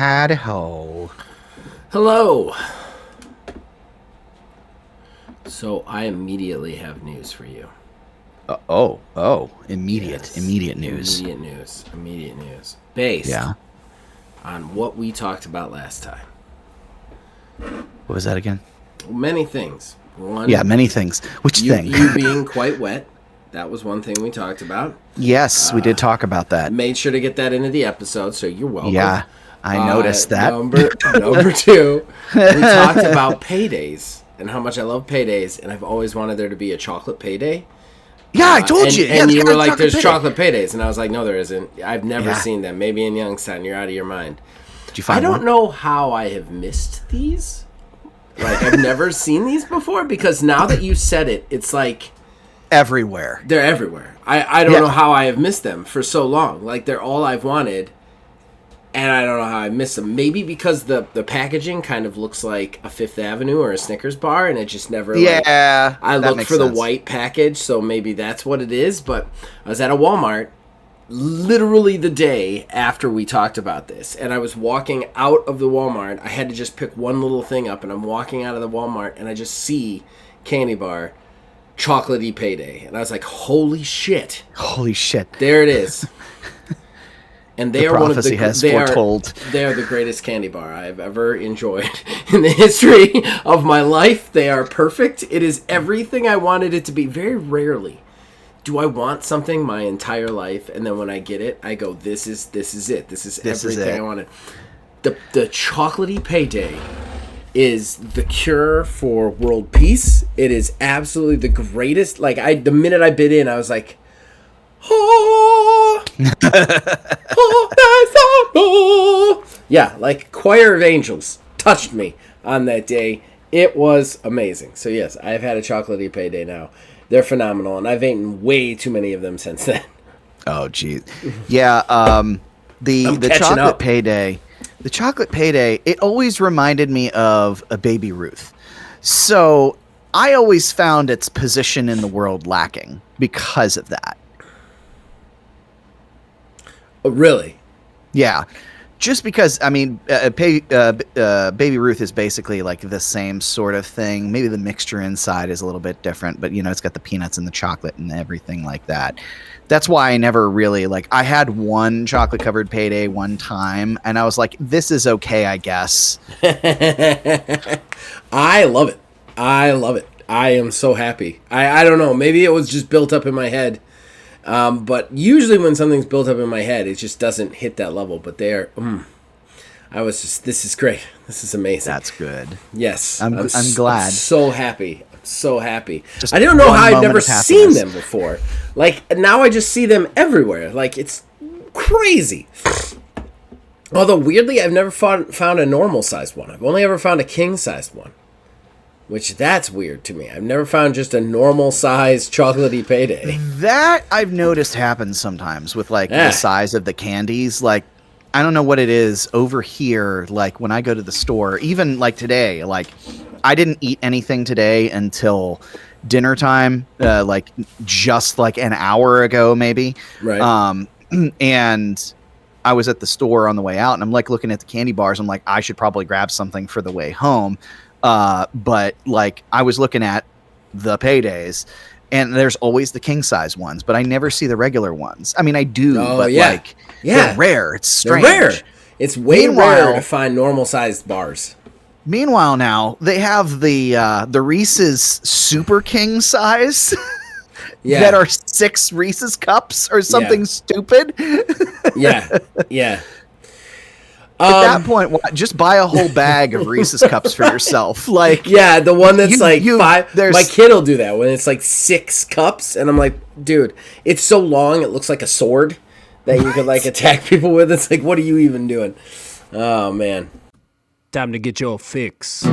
Howdy-ho. Hello. So I immediately have news for you. Immediate news. Immediate news. Based on what we talked about last time. What was that again? Many things. One, many things. Which thing? You being quite wet. That was one thing we talked about. Yes, we did talk about that. Made sure to get that into the episode, so you're welcome. Yeah, I noticed that. Number two, we talked about paydays and how much I love paydays, and I've always wanted there to be a chocolate payday. Yeah, I told you. And you were like, there's payday. Chocolate paydays. And I was like, no, there isn't. I've never seen them. Maybe in Youngstown. You're out of your mind. Did you find I don't know how I have missed these. Like, I've never seen these before, because now that you said it, it's like... everywhere. They're everywhere. I don't know how I have missed them for so long. Like, they're all I've wanted, and I don't know how I missed them. Maybe because the packaging kind of looks like a Fifth Avenue or a Snickers bar, and it just never... I look for the white package, so maybe that's what it is. But I was at a Walmart literally the day after we talked about this, and I was walking out of the Walmart. I had to just pick one little thing up, and I'm walking out of the Walmart, and I just see candy bar Chocolaty Payday, and I was like, holy shit, there it is. And they are one of the they are the greatest candy bar I've ever enjoyed in the history of my life. They are perfect. It is everything I wanted it to be. Very rarely do I want something my entire life, and then when I get it, I go, this is it. This is everything I wanted. The Chocolaty Payday is the cure for world peace. It is absolutely the greatest. Like, the minute I bit in, I was like, oh, yeah, like choir of angels touched me on that day. It was amazing. So yes, I've had a Chocolaty Payday now. They're phenomenal, and I've eaten way too many of them since then. Oh, geez. Yeah, the Chocolate Payday... The Chocolate Payday, it always reminded me of a Baby Ruth. So I always found its position in the world lacking because of that. Oh, really? Yeah. Just because, I mean, Baby Ruth is basically like the same sort of thing. Maybe the mixture inside is a little bit different, but, it's got the peanuts and the chocolate and everything like that. That's why I never really, I had one chocolate-covered Payday one time, and I was like, this is okay, I guess. I love it. I am so happy. I don't know. Maybe it was just built up in my head. But usually when something's built up in my head, it just doesn't hit that level. But they are, this is great. This is amazing. That's good. Yes. I'm glad. I'm so happy. I don't know how I've never seen them before. Like, now I just see them everywhere. Like, it's crazy. Although, weirdly, I've never found a normal-sized one. I've only ever found a king-sized one. Which, that's weird to me. I've never found just a normal-sized Chocolaty Payday. That I've noticed happens sometimes with, the size of the candies. Like, I don't know what it is over here. Like, when I go to the store, even, today, I didn't eat anything today until dinner time, just an hour ago, maybe. Right. And I was at the store on the way out, and I'm looking at the candy bars. I'm like, I should probably grab something for the way home. But I was looking at the Paydays, and there's always the king size ones, but I never see the regular ones. I mean, I do, but they're rare. It's strange. They're rare. It's way rare to find normal sized bars. Meanwhile, now they have the Reese's Super King size that are 6 Reese's cups or something stupid. Yeah. At that point, just buy a whole bag of Reese's cups for yourself. The one that's 5. My kid will do that when it's 6 cups, and I'm like, dude, it's so long it looks like a sword that you could attack people with. It's what are you even doing? Oh man. Time to get your fix.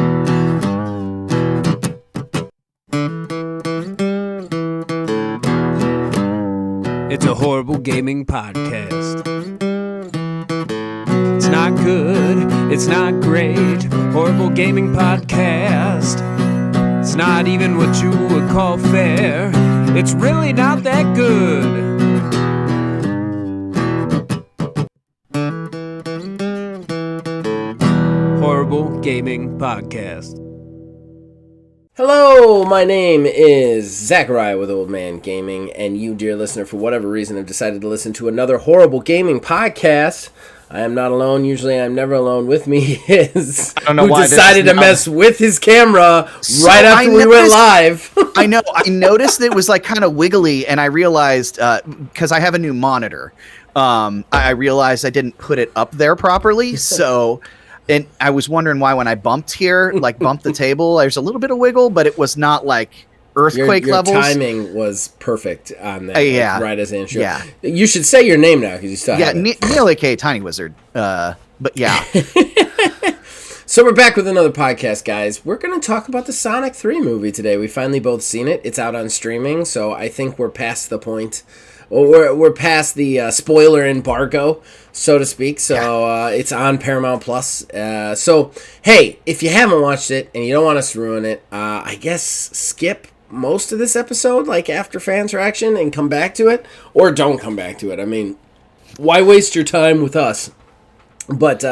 It's a horrible gaming podcast. It's not good, it's not great. Horrible gaming podcast. It's not even what you would call fair. It's really not that good. Horrible Gaming Podcast. Hello, my name is Zachariah with Old Man Gaming, and you, dear listener, for whatever reason, have decided to listen to another Horrible Gaming Podcast. I am not alone. Usually I'm never alone. With me is who decided to mess with his camera right after we went live. I know. I noticed it was like kind of wiggly, and I realized, because I have a new monitor, I realized I didn't put it up there properly. So, and I was wondering why when I bumped here, like bumped the table, there's a little bit of wiggle, but it was not like earthquake your levels. Timing was perfect on that. Yeah. Right as the intro. Yeah. You should say your name now because you still have it. Neil A.K. Tiny Wizard. But yeah. So we're back with another podcast, guys. We're going to talk about the Sonic 3 movie today. We finally both seen it. It's out on streaming, so I think we're past the point. We're past the spoiler embargo, so to speak. So it's on Paramount Plus. So, hey, if you haven't watched it and you don't want us to ruin it, I guess skip most of this episode, like after fans reaction, and come back to it, or don't come back to it. I mean, why waste your time with us? But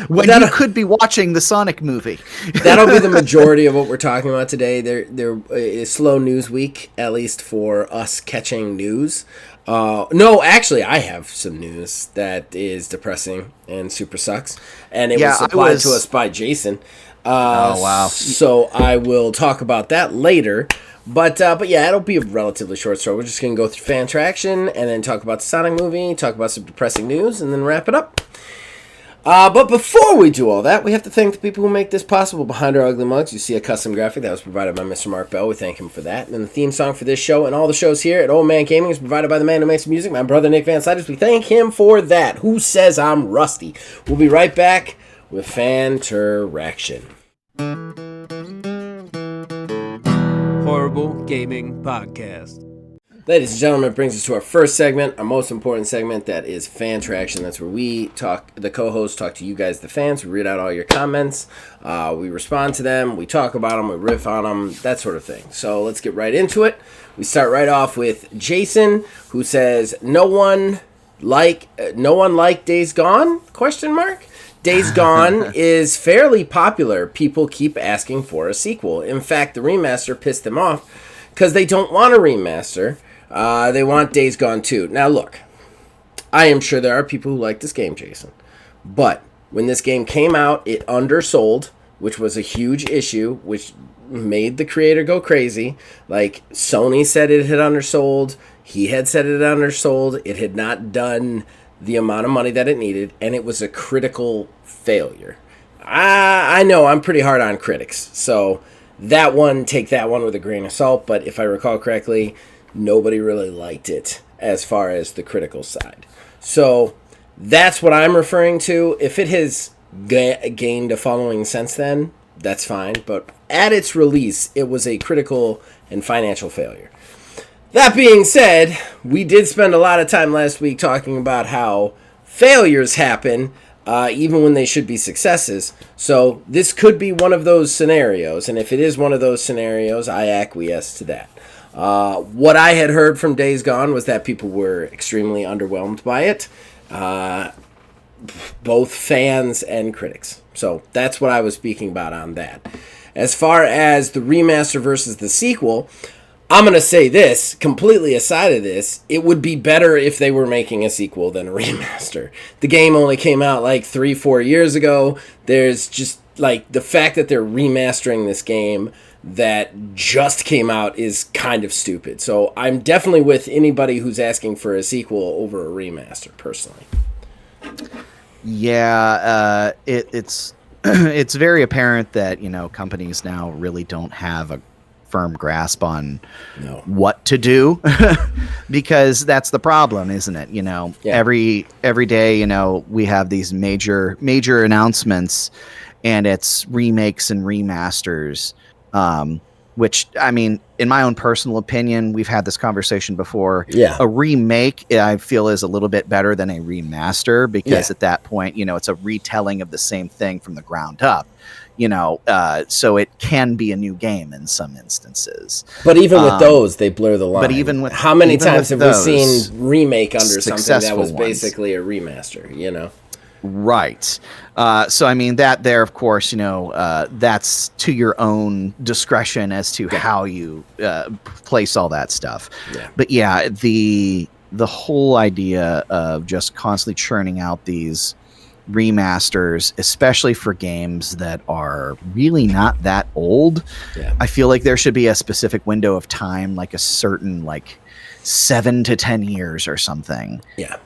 when you could be watching the Sonic movie. That'll be the majority of what we're talking about today. There is slow news week, at least for us catching news. No, actually, I have some news that is depressing and super sucks, and it was supplied to us by Jason. Oh wow! So I will talk about that later. But yeah, it'll be a relatively short story. We're just gonna go through fan traction and then talk about the Sonic movie, talk about some depressing news, and then wrap it up. But before we do all that, we have to thank the people who make this possible. Behind our ugly mugs, you see a custom graphic that was provided by Mr. Mark Bell. We thank him for that. And the theme song for this show and all the shows here at Old Man Gaming is provided by the man who makes the music, my brother Nick Van Siders. We thank him for that. Who says I'm rusty? We'll be right back with Fanteraction. Horrible Gaming Podcast. Ladies and gentlemen, it brings us to our first segment, our most important segment, that is Fan Traction. That's where we talk, the co-hosts talk to you guys, the fans. We read out all your comments, we respond to them, we talk about them, we riff on them, that sort of thing. So let's get right into it. We start right off with Jason, who says, no one like Days Gone? ? Days Gone is fairly popular. People keep asking for a sequel. In fact, the remaster pissed them off because they don't want a remaster. They want Days Gone 2. Now, look, I am sure there are people who like this game, Jason. But when this game came out, it undersold, which was a huge issue, which made the creator go crazy. Like, Sony said it had undersold. He had said it had undersold. It had not done the amount of money that it needed, and it was a critical failure. I know I'm pretty hard on critics, so take that one with a grain of salt. But if I recall correctly, nobody really liked it as far as the critical side. So that's what I'm referring to. If it has gained a following since then, that's fine. But at its release, it was a critical and financial failure. That being said, we did spend a lot of time last week talking about how failures happen even when they should be successes. So this could be one of those scenarios. And if it is one of those scenarios, I acquiesce to that. What I had heard from Days Gone was that people were extremely underwhelmed by it, both fans and critics. So that's what I was speaking about on that. As far as the remaster versus the sequel, I'm going to say this, completely aside of this, it would be better if they were making a sequel than a remaster. The game only came out like 3-4 years ago. There's just like the fact that they're remastering this game that just came out is kind of stupid. So I'm definitely with anybody who's asking for a sequel over a remaster, personally. Yeah, it's it's very apparent that, companies now really don't have a firm grasp on what to do because that's the problem, isn't it? Every day, we have these major announcements, and it's remakes and remasters. Which, I mean, in my own personal opinion, we've had this conversation before. Yeah. A remake, I feel, is a little bit better than a remaster because at that point, it's a retelling of the same thing from the ground up. So it can be a new game in some instances. But even with those, they blur the line. But even with how many times have we seen remake under something that was ones. basically a remaster? Right. So, I mean, that there, of course, that's to your own discretion as to how you place all that stuff. Yeah. But yeah, the whole idea of just constantly churning out these remasters, especially for games that are really not that old, I feel like there should be a specific window of time, like a certain 7 to 10 years or something. Yeah.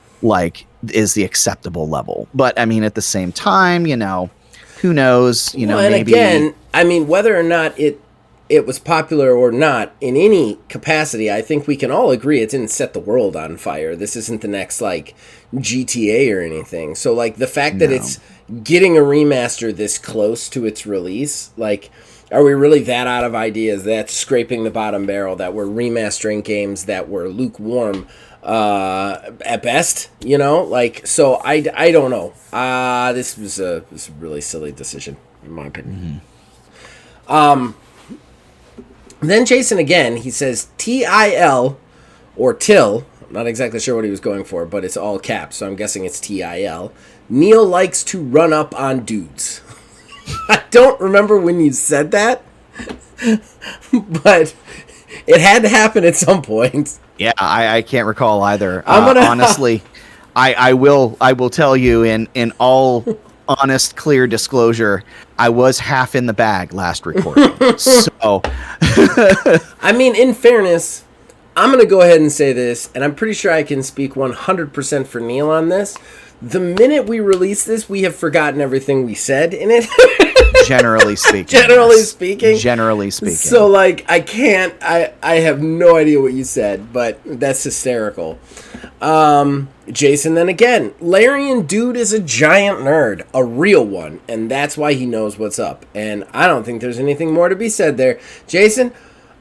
Is the acceptable level. But I mean, at the same time, who knows, and maybe again, I mean, whether or not it was popular or not in any capacity, I think we can all agree it didn't set the world on fire. This isn't the next GTA or anything. So the fact that it's getting a remaster this close to its release, are we really that out of ideas? That's scraping the bottom barrel, that we're remastering games that were lukewarm at best, so I don't know. This was a really silly decision, in my opinion. Then Jason again, he says TIL or Till. I'm not exactly sure what he was going for, but it's all caps, so I'm guessing it's TIL. Neil likes to run up on dudes. I don't remember when you said that, but it had to happen at some point. Yeah, I can't recall either. Honestly, I will tell you in all honest, clear disclosure, I was half in the bag last recording. So, I mean, in fairness, I'm going to go ahead and say this, and I'm pretty sure I can speak 100% for Neil on this. The minute we release this, we have forgotten everything we said in it. Generally speaking. Generally speaking. So, I have no idea what you said, but that's hysterical. Jason, then again, Larian dude is a giant nerd, a real one, and that's why he knows what's up. And I don't think there's anything more to be said there. Jason,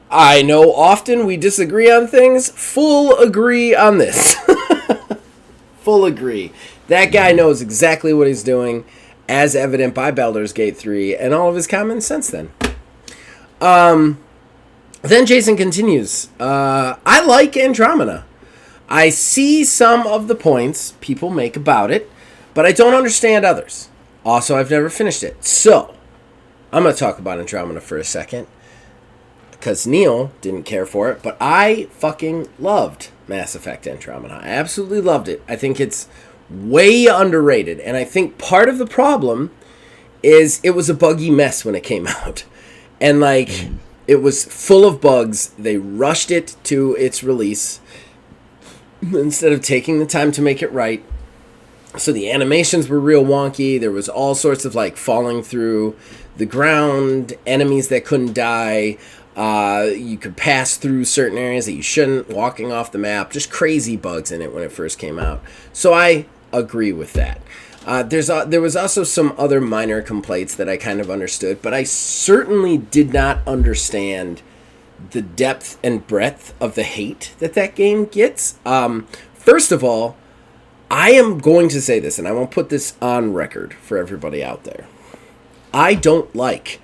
I know often we disagree on things. Full agree on this. Full agree. That guy knows exactly what he's doing, as evident by Baldur's Gate 3 and all of his comments since then. Then Jason continues, I like Andromeda. I see some of the points people make about it, but I don't understand others. Also, I've never finished it. So, I'm going to talk about Andromeda for a second, because Neil didn't care for it, but I fucking loved Mass Effect Andromeda. I absolutely loved it. I think it's way underrated, and I think part of the problem is it was a buggy mess when it came out. And, it was full of bugs. They rushed it to its release instead of taking the time to make it right. So the animations were real wonky. There was all sorts of falling through the ground, enemies that couldn't die. You could pass through certain areas that you shouldn't, walking off the map. Just crazy bugs in it when it first came out. So I agree with that. There was also some other minor complaints that I kind of understood, but I certainly did not understand the depth and breadth of the hate that game gets. First of all, I am going to say this, and I won't put this on record for everybody out there. I don't like,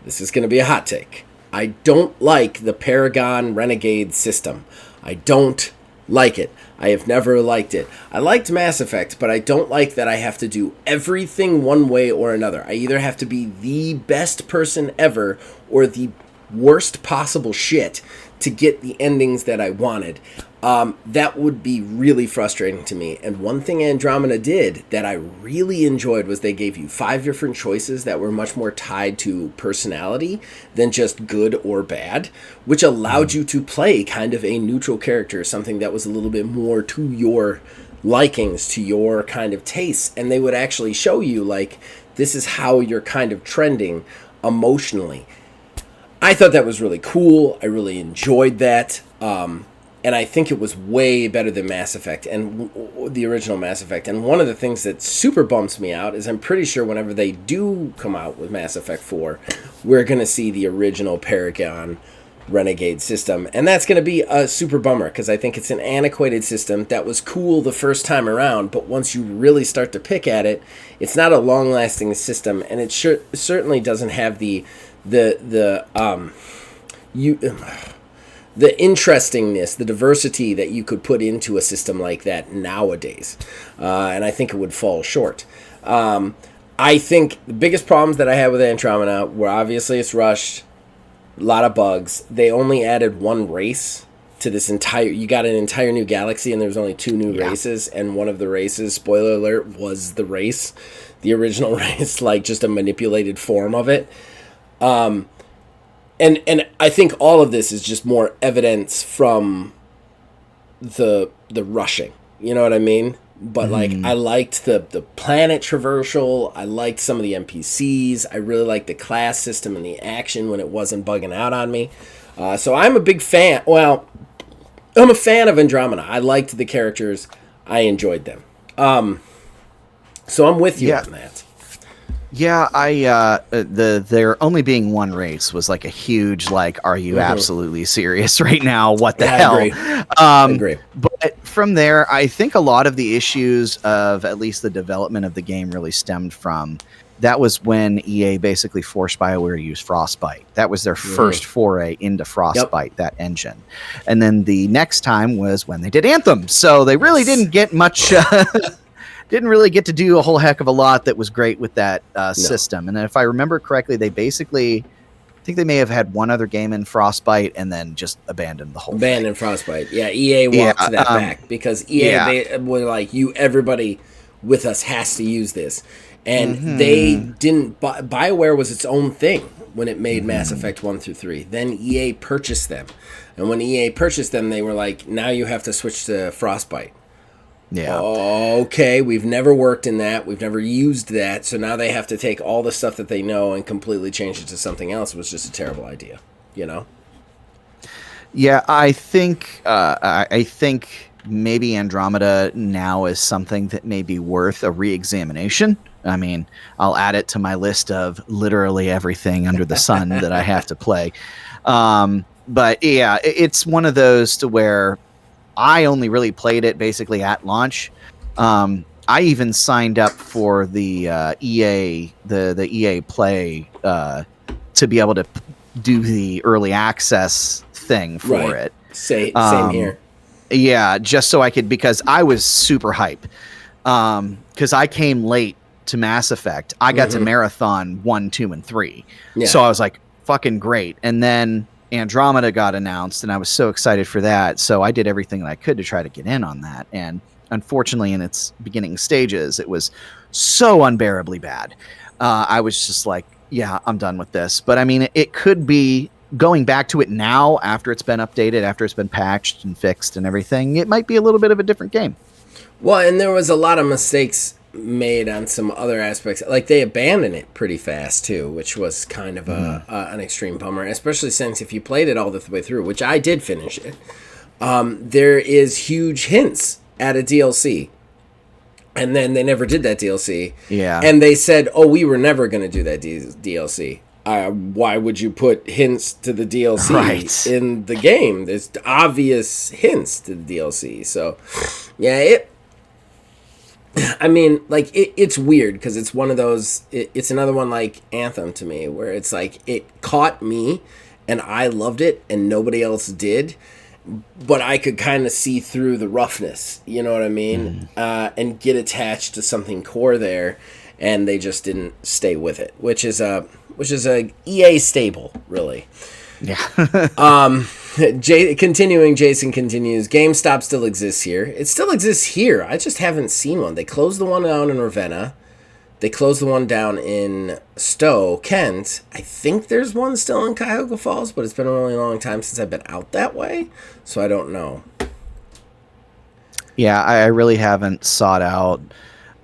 this is going to be a hot take, I don't like the Paragon Renegade system. I don't like it. I have never liked it. I liked Mass Effect, but I don't like that I have to do everything one way or another. I either have to be the best person ever or the worst possible shit to get the endings that I wanted. That would be really frustrating to me. And one thing Andromeda did that I really enjoyed was they gave you 5 different choices that were much more tied to personality than just good or bad, which allowed you to play kind of a neutral character, something that was a little bit more to your likings, to your kind of tastes. And they would actually show you, this is how you're kind of trending emotionally. I thought that was really cool. I really enjoyed that. And I think it was way better than Mass Effect and the original Mass Effect. And one of the things that super bumps me out is I'm pretty sure whenever they do come out with Mass Effect 4, we're going to see the original Paragon Renegade system. And that's going to be a super bummer because I think it's an antiquated system that was cool the first time around. But once you really start to pick at it, it's not a long-lasting system. And it the interestingness, the diversity that you could put into a system like that nowadays. And I think it would fall short. I think the biggest problems that I had with Andromeda were obviously it's rushed, a lot of bugs. They only added one race to this entire... You got an entire new galaxy, and there was only 2 new races, and one of the races, spoiler alert, was the race. The original race, like just a manipulated form of it. And I think all of this is just more evidence from the rushing. You know what I mean? But like, I liked the planet traversal. I liked some of the NPCs. I really liked the class system and the action when it wasn't bugging out on me. So I'm a big fan. Well, I'm a fan of Andromeda. I liked the characters. I enjoyed them. So I'm with you on that. Yeah, there only being one race was like a huge, like, are you absolutely serious right now? What the hell? I agree. But from there, I think a lot of the issues of at least the development of the game really stemmed from, that was when EA basically forced BioWare to use Frostbite. That was their first foray into Frostbite, that engine. And then the next time was when they did Anthem. So they really didn't get much... didn't really get to do a whole heck of a lot that was great with that system. And then if I remember correctly, they basically, I think they may have had one other game in Frostbite and then just abandoned the whole thing. Frostbite. Yeah, EA walked that back because EA they were like, everybody with us has to use this. And they didn't, BioWare was its own thing when it made Mass Effect 1 through 3. Then EA purchased them. And when EA purchased them, they were like, now you have to switch to Frostbite. Yeah. Okay, we've never worked in that. We've never used that. So now they have to take all the stuff that they know and completely change it to something else. It was just a terrible idea, you know? Yeah, I think maybe Andromeda now is something that may be worth a re-examination. I mean, I'll add it to my list of literally everything under the sun that I have to play. But yeah, it's one of those to where I only really played it basically at launch. I even signed up for the EA Play to be able to do the early access thing for it. Same here. Yeah, just so I could, because I was super hype. Because I came late to Mass Effect. I got to Marathon 1, 2, and 3. Yeah. So I was like, fucking great. And then Andromeda got announced, and I was so excited for that. So I did everything that I could to try to get in on that. And unfortunately, in its beginning stages, it was so unbearably bad. I was just like, yeah, I'm done with this. But I mean, it could be going back to it now after it's been updated, after it's been patched and fixed and everything. It might be a little bit of a different game. Well, and there was a lot of mistakes made on some other aspects. Like, they abandoned it pretty fast too, which was kind of an extreme bummer, especially since if you played it all the way through, which I did finish it, there is huge hints at a DLC, and then they never did that DLC. Yeah, and they said, oh, we were never going to do that DLC. Why would you put hints to the DLC in the game? There's obvious hints to the DLC. So yeah, I mean, like, it's weird because it's one of those, it's another one like Anthem to me, where it's like, it caught me and I loved it and nobody else did, but I could kind of see through the roughness, you know what I mean? And get attached to something core there, and they just didn't stay with it, which is a EA staple, really. Yeah. Jason continues, GameStop still exists here. It still exists here. I just haven't seen one. They closed the one down in Ravenna. They closed the one down in Stowe, Kent. I think there's one still in Cuyahoga Falls, but it's been a really long time since I've been out that way, so I don't know. Yeah, I really haven't sought out.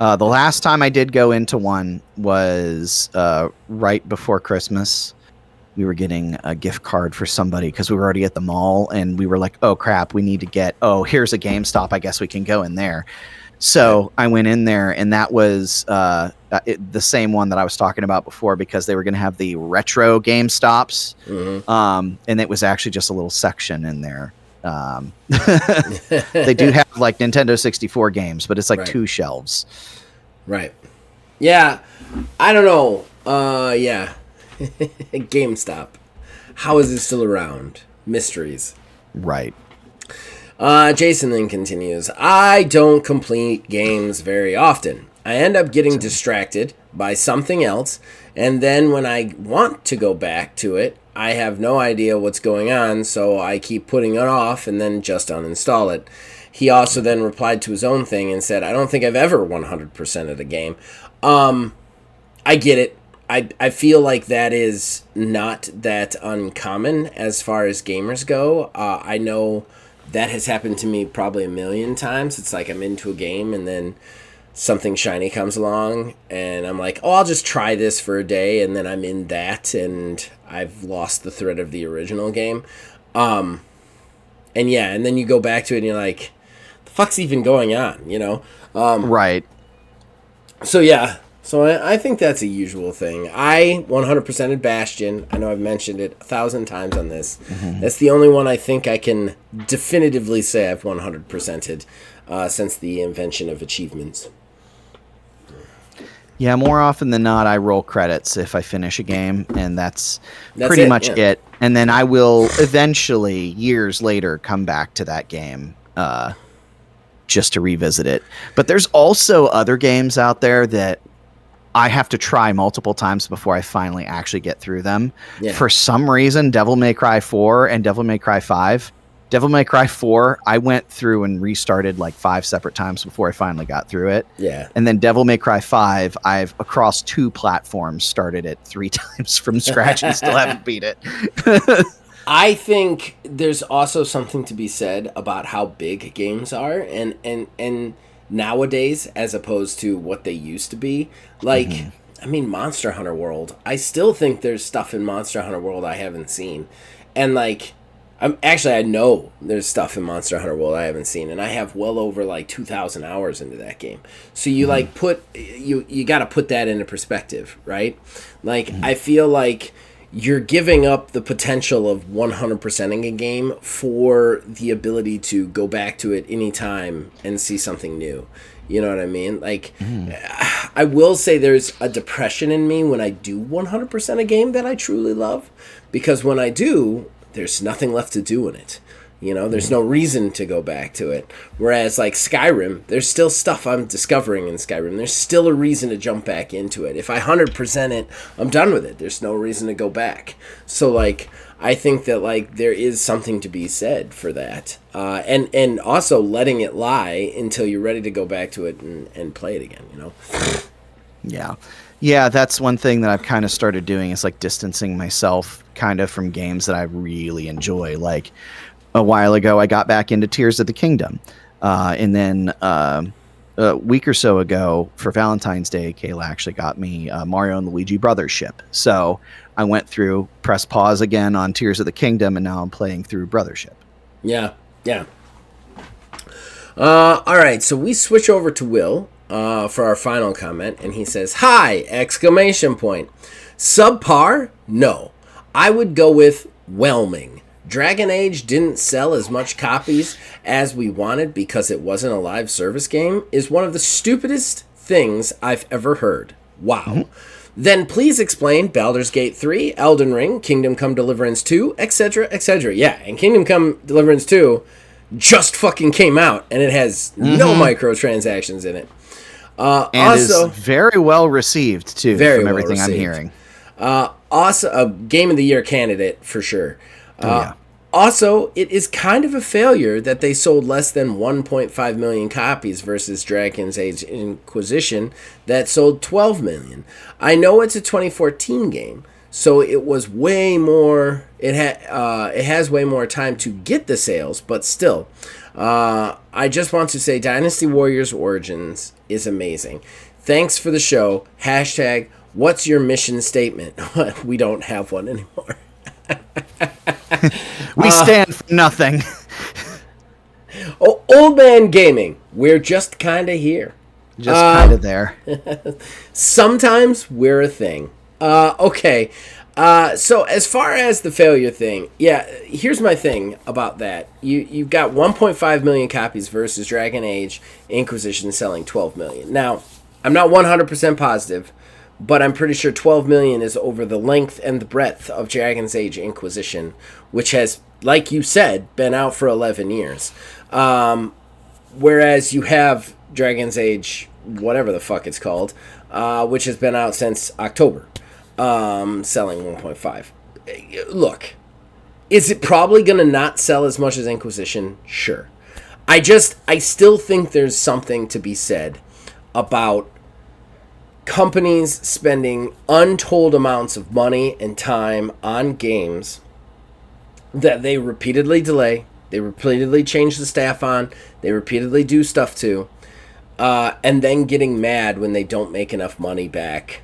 The last time I did go into one was right before Christmas. We were getting a gift card for somebody because we were already at the mall, and we were like, oh crap, we need to get, here's a GameStop, I guess we can go in there. So I went in there, and that was the same one that I was talking about before, because they were going to have the retro GameStops. And it was actually just a little section in there. They do have like Nintendo 64 games, but it's like 2 shelves. Right. Yeah. I don't know. Yeah. GameStop. How is it still around? Mysteries. Right. Jason then continues, I don't complete games very often. I end up getting distracted by something else, and then when I want to go back to it, I have no idea what's going on, so I keep putting it off and then just uninstall it. He also then replied to his own thing and said, I don't think I've ever 100%ed a game. I get it. I feel like that is not that uncommon as far as gamers go. I know that has happened to me probably a million times. It's like I'm into a game and then something shiny comes along and I'm like, oh, I'll just try this for a day, and then I'm in that and I've lost the thread of the original game. And then you go back to it and you're like, the fuck's even going on, you know? Right. So yeah. So I think that's a usual thing. I 100%ed Bastion. I know I've mentioned it 1,000 times on this. Mm-hmm. That's the only one I think I can definitively say I've 100%ed since the invention of achievements. Yeah, more often than not, I roll credits if I finish a game, and that's pretty much it. And then I will eventually, years later, come back to that game just to revisit it. But there's also other games out there that I have to try multiple times before I finally actually get through them. Yeah. For some reason, Devil May Cry 4 and Devil May Cry 5. Devil May Cry 4, I went through and restarted like 5 separate times before I finally got through it. Yeah. And then Devil May Cry 5, I've across 2 platforms started it 3 times from scratch and still haven't beat it. I think there's also something to be said about how big games are and nowadays as opposed to what they used to be. Like, I mean, Monster Hunter World. I still think there's stuff in Monster Hunter World I haven't seen. And like, I know there's stuff in Monster Hunter World I haven't seen, and I have well over like 2,000 hours into that game. So you like you got to put that into perspective, right? Like, I feel like you're giving up the potential of 100%ing a game for the ability to go back to it anytime and see something new. You know what I mean? Like, I will say there's a depression in me when I do 100% a game that I truly love, because when I do, there's nothing left to do in it. You know, there's no reason to go back to it. Whereas, like, Skyrim, there's still stuff I'm discovering in Skyrim. There's still a reason to jump back into it. If I 100% it, I'm done with it. There's no reason to go back. So, like, I think that, like, there is something to be said for that. And also letting it lie until you're ready to go back to it and play it again, you know? Yeah. Yeah, that's one thing that I've kind of started doing is, like, distancing myself kind of from games that I really enjoy. Like, a while ago, I got back into Tears of the Kingdom. And then a week or so ago, for Valentine's Day, Kayla actually got me Mario and Luigi Brothers ship. So I went through, press pause again on Tears of the Kingdom, and now I'm playing through Brothership. Yeah, yeah. All right, so we switch over to Will for our final comment, and he says, "Hi!" Exclamation point. Subpar? No. I would go with whelming. Dragon Age didn't sell as much copies as we wanted because it wasn't a live service game is one of the stupidest things I've ever heard. Wow. Mm-hmm. Then please explain Baldur's Gate 3, Elden Ring, Kingdom Come Deliverance 2, etc., etc. Yeah, and Kingdom Come Deliverance 2 just fucking came out, and it has no microtransactions in it. And also, is very well received, too, from everything I'm hearing. Also, a Game of the Year candidate, for sure. Also, it is kind of a failure that they sold less than 1.5 million copies versus Dragon's Age Inquisition that sold 12 million. I know it's a 2014 game, so it was way more. It has way more time to get the sales, but still, I just want to say Dynasty Warriors Origins is amazing. Thanks for the show. # What's your mission statement? We don't have one anymore. We stand for nothing. Oh, Old Man Gaming. We're just kind of here. Just kind of there. Sometimes we're a thing. Okay. So as far as the failure thing, yeah, here's my thing about that. You've got 1.5 million copies versus Dragon Age Inquisition selling 12 million. Now, I'm not 100% positive, but I'm pretty sure 12 million is over the length and the breadth of Dragon's Age Inquisition, which has like you said, been out for 11 years. Whereas you have Dragon's Age, whatever the fuck it's called, which has been out since October, selling 1.5. Look, is it probably going to not sell as much as Inquisition? Sure. I still think there's something to be said about companies spending untold amounts of money and time on games that they repeatedly delay, they repeatedly change the staff on, they repeatedly do stuff to, and then getting mad when they don't make enough money back.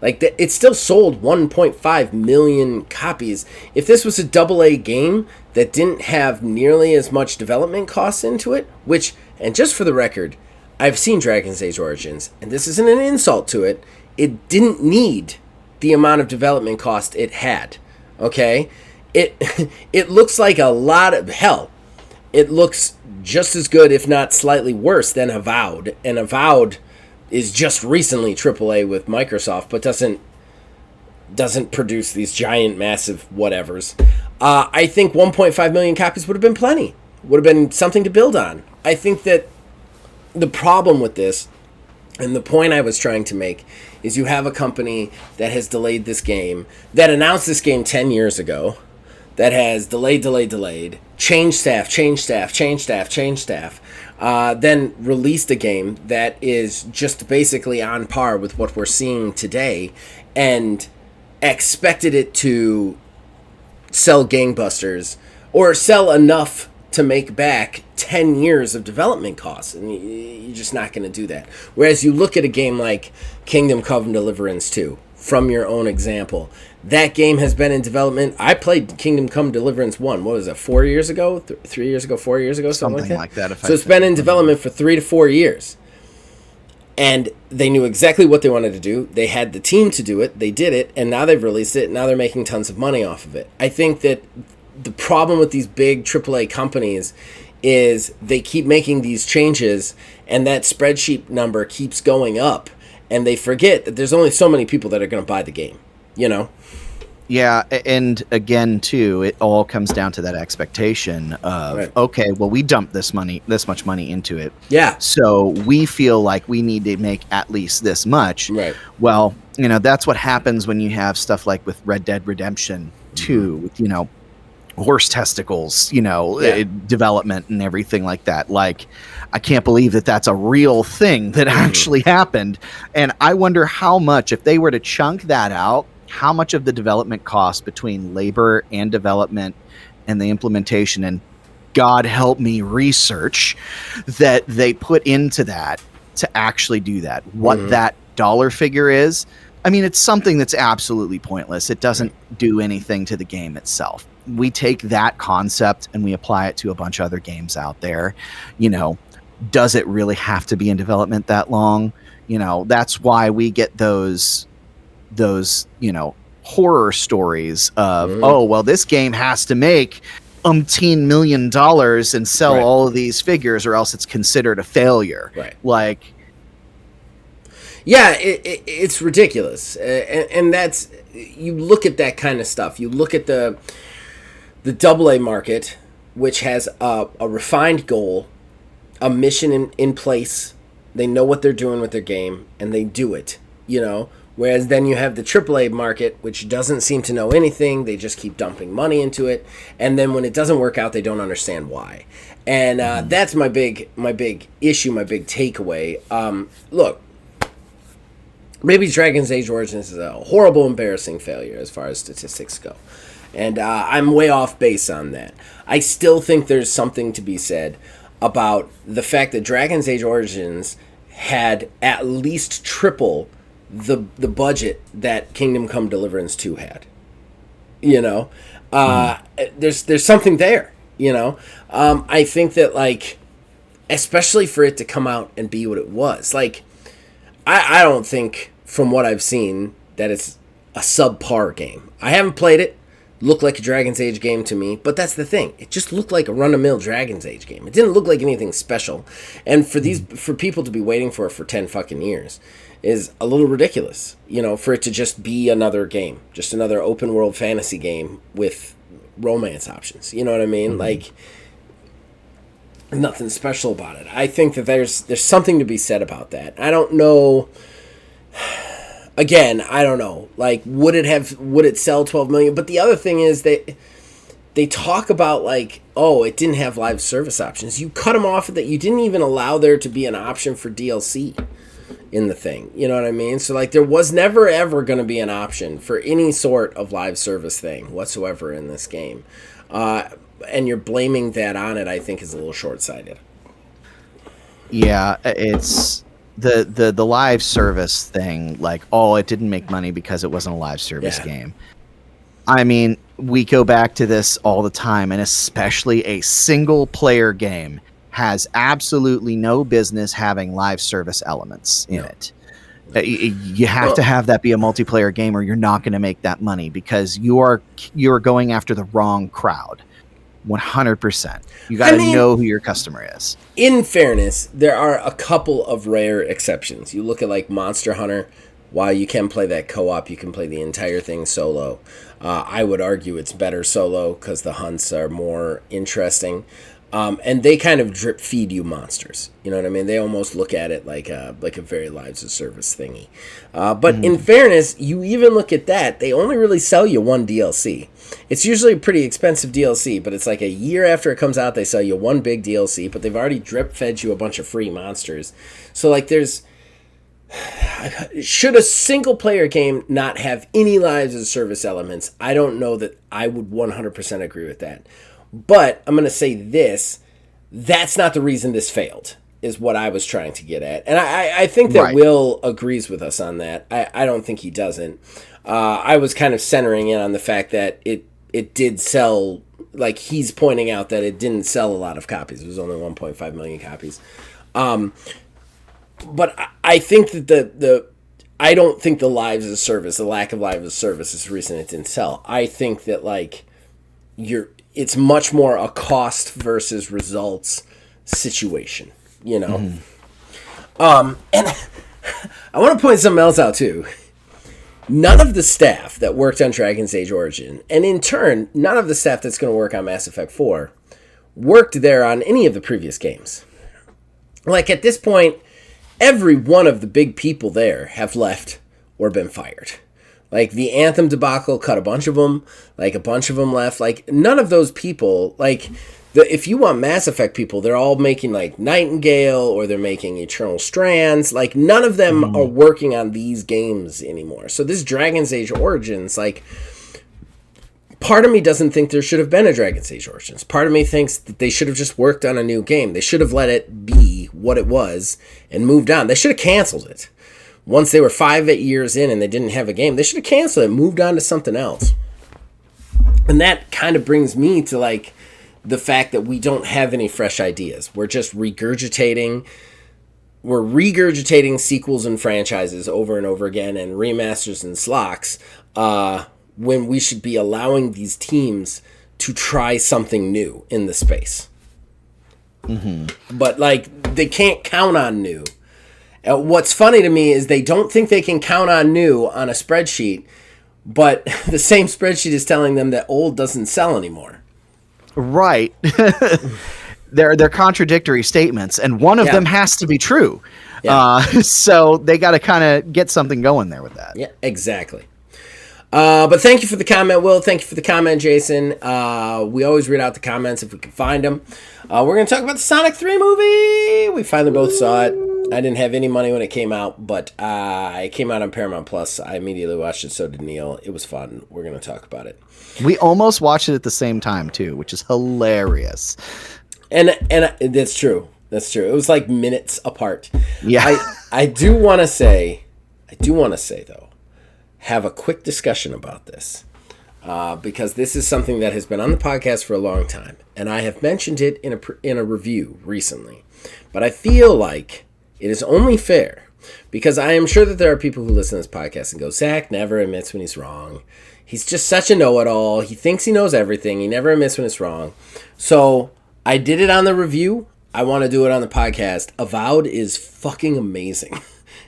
Like, it still sold 1.5 million copies. If this was a AA game that didn't have nearly as much development costs into it, which, and just for the record, I've seen Dragon's Age Origins, and this isn't an insult to it, it didn't need the amount of development cost it had, okay? It looks like a lot of, hell, it looks just as good, if not slightly worse, than Avowed, and Avowed is just recently AAA with Microsoft, but doesn't produce these giant, massive whatevers. I think 1.5 million copies would have been plenty. Would have been something to build on. I think that the problem with this, and the point I was trying to make, is you have a company that has delayed this game, that announced this game 10 years ago, that has delayed, changed staff, then released a game that is just basically on par with what we're seeing today, and expected it to sell gangbusters, or sell enough to make back 10 years of development costs, and you're just not going to do that. Whereas you look at a game like Kingdom Come Deliverance 2, from your own example, that game has been in development. I played Kingdom Come Deliverance 1, what was it, 4 years ago? 3 years ago, 4 years ago? Something like that. So it's been in development for 3 to 4 years. And they knew exactly what they wanted to do. They had the team to do it. They did it. And now they've released it. Now they're making tons of money off of it. I think that the problem with these big AAA companies is they keep making these changes, and that spreadsheet number keeps going up. And they forget that there's only so many people that are going to buy the game, you know? Yeah, and again, too, it all comes down to that expectation of, right, okay, well, we dumped this much money into it. Yeah. So we feel like we need to make at least this much. Right. Well, you know, that's what happens when you have stuff like with Red Dead Redemption 2, with, you know, horse testicles, you know, development and everything like that. Like, I can't believe that that's a real thing that actually happened. And I wonder how much, if they were to chunk that out, how much of the development cost between labor and development and the implementation and, God help me, research that they put into that to actually do that. What that dollar figure is. I mean, it's something that's absolutely pointless. It doesn't do anything to the game itself. We take that concept and we apply it to a bunch of other games out there. You know, does it really have to be in development that long? You know, that's why we get those, you know, horror stories of, oh, well, this game has to make umpteen $1 million and sell all of these figures or else it's considered a failure. Right. Like, yeah, it's ridiculous. And that's, you look at that kind of stuff. You look at the AA market, which has a refined goal, a mission in place. They know what they're doing with their game, and they do it, you know? Whereas then you have the AAA market, which doesn't seem to know anything. They just keep dumping money into it. And then when it doesn't work out, they don't understand why. And that's my big issue, my big takeaway. Look, maybe Dragon's Age Origins is a horrible, embarrassing failure as far as statistics go. And I'm way off base on that. I still think there's something to be said about the fact that Dragon's Age Origins had at least triple the budget that Kingdom Come Deliverance 2 had. You know? There's something there, you know? I think that, like, especially for it to come out and be what it was, like, I don't think, from what I've seen, that it's a subpar game. I haven't played it. Looked like a Dragon's Age game to me, but that's the thing. It just looked like a run-of-the-mill Dragon's Age game. It didn't look like anything special. And for people to be waiting for 10 fucking years is a little ridiculous, you know, for it to just be another game, just another open world fantasy game with romance options. You know what I mean? Like, nothing special about it. I think that there's something to be said about that. I don't know. Again, I don't know. Like, would it sell 12 million? But the other thing is that they talk about, like, oh, it didn't have live service options. You cut them off of that. You didn't even allow there to be an option for DLC in the thing. You know what I mean? So, like, there was never, ever going to be an option for any sort of live service thing whatsoever in this game. And you're blaming that on it, I think, is a little short-sighted. Yeah, it's the live service thing, like, oh, it didn't make money because it wasn't a live service game. I mean, we go back to this all the time, and especially a single-player game has absolutely no business having live service elements in it. You have to have that be a multiplayer game, or you're not going to make that money, because you're going after the wrong crowd. 100%. You got to know who your customer is. In fairness, there are a couple of rare exceptions. You look at, like, Monster Hunter. While you can play that co-op, you can play the entire thing solo. I would argue it's better solo because the hunts are more interesting. And they kind of drip feed you monsters. You know what I mean? They almost look at it like a very lives of service thingy. But in fairness, you even look at that, they only really sell you one DLC. It's usually a pretty expensive DLC, but it's like a year after it comes out, they sell you one big DLC, but they've already drip fed you a bunch of free monsters. So, like, should a single player game not have any lives as service elements? I don't know that I would 100% agree with that. But I'm going to say this, that's not the reason this failed, is what I was trying to get at. And I think that Will agrees with us on that. I don't think he doesn't. I was kind of centering in on the fact that it did sell, like, he's pointing out that it didn't sell a lot of copies. It was only 1.5 million copies. But I think that I don't think the lives as service, the lack of lives as service is the reason it didn't sell. I think that, like, it's much more a cost versus results situation, you know? And I want to point something else out, too. None of the staff that worked on Dragon's Age Origin, and in turn, none of the staff that's going to work on Mass Effect 4, worked there on any of the previous games. Like, at this point, every one of the big people there have left or been fired. Like, the Anthem debacle cut a bunch of them. Like, a bunch of them left. Like, none of those people, like, if you want Mass Effect people, they're all making, like, Nightingale, or they're making Eternal Strands. Like, none of them are working on these games anymore. So this Dragon's Age Origins, like, part of me doesn't think there should have been a Dragon's Age Origins. Part of me thinks that they should have just worked on a new game. They should have let it be what it was and moved on. They should have canceled it. Once they were 5 years in and they didn't have a game, they should have canceled it and moved on to something else. And that kind of brings me to, like, the fact that we don't have any fresh ideas. We're just regurgitating sequels and franchises over and over again, and remasters and slocks, when we should be allowing these teams to try something new in the space. But, like, they can't count on new. What's funny to me is they don't think they can count on new on a spreadsheet, but the same spreadsheet is telling them that old doesn't sell anymore. Right. They're contradictory statements, and one of them has to be true. So they got to kind of get something going there with that. Yeah, exactly. But thank you for the comment, Will. Thank you for the comment, Jason. We always read out the comments if we can find them. We're going to talk about the Sonic 3 movie. We finally both saw it. I didn't have any money when it came out, but it came out on Paramount Plus. I immediately watched it, so did Neil. It was fun. We're going to talk about it. We almost watched it at the same time, too, which is hilarious. And that's true. That's true. It was like minutes apart. Yeah. I do want to say, though, have a quick discussion about this, because this is something that has been on the podcast for a long time, and I have mentioned it in a review recently. But I feel like it is only fair, because I am sure that there are people who listen to this podcast and go, Zach never admits when he's wrong. He's just such a know-it-all. He thinks he knows everything. He never admits when it's wrong. So I did it on the review. I want to do it on the podcast. Avowed is fucking amazing.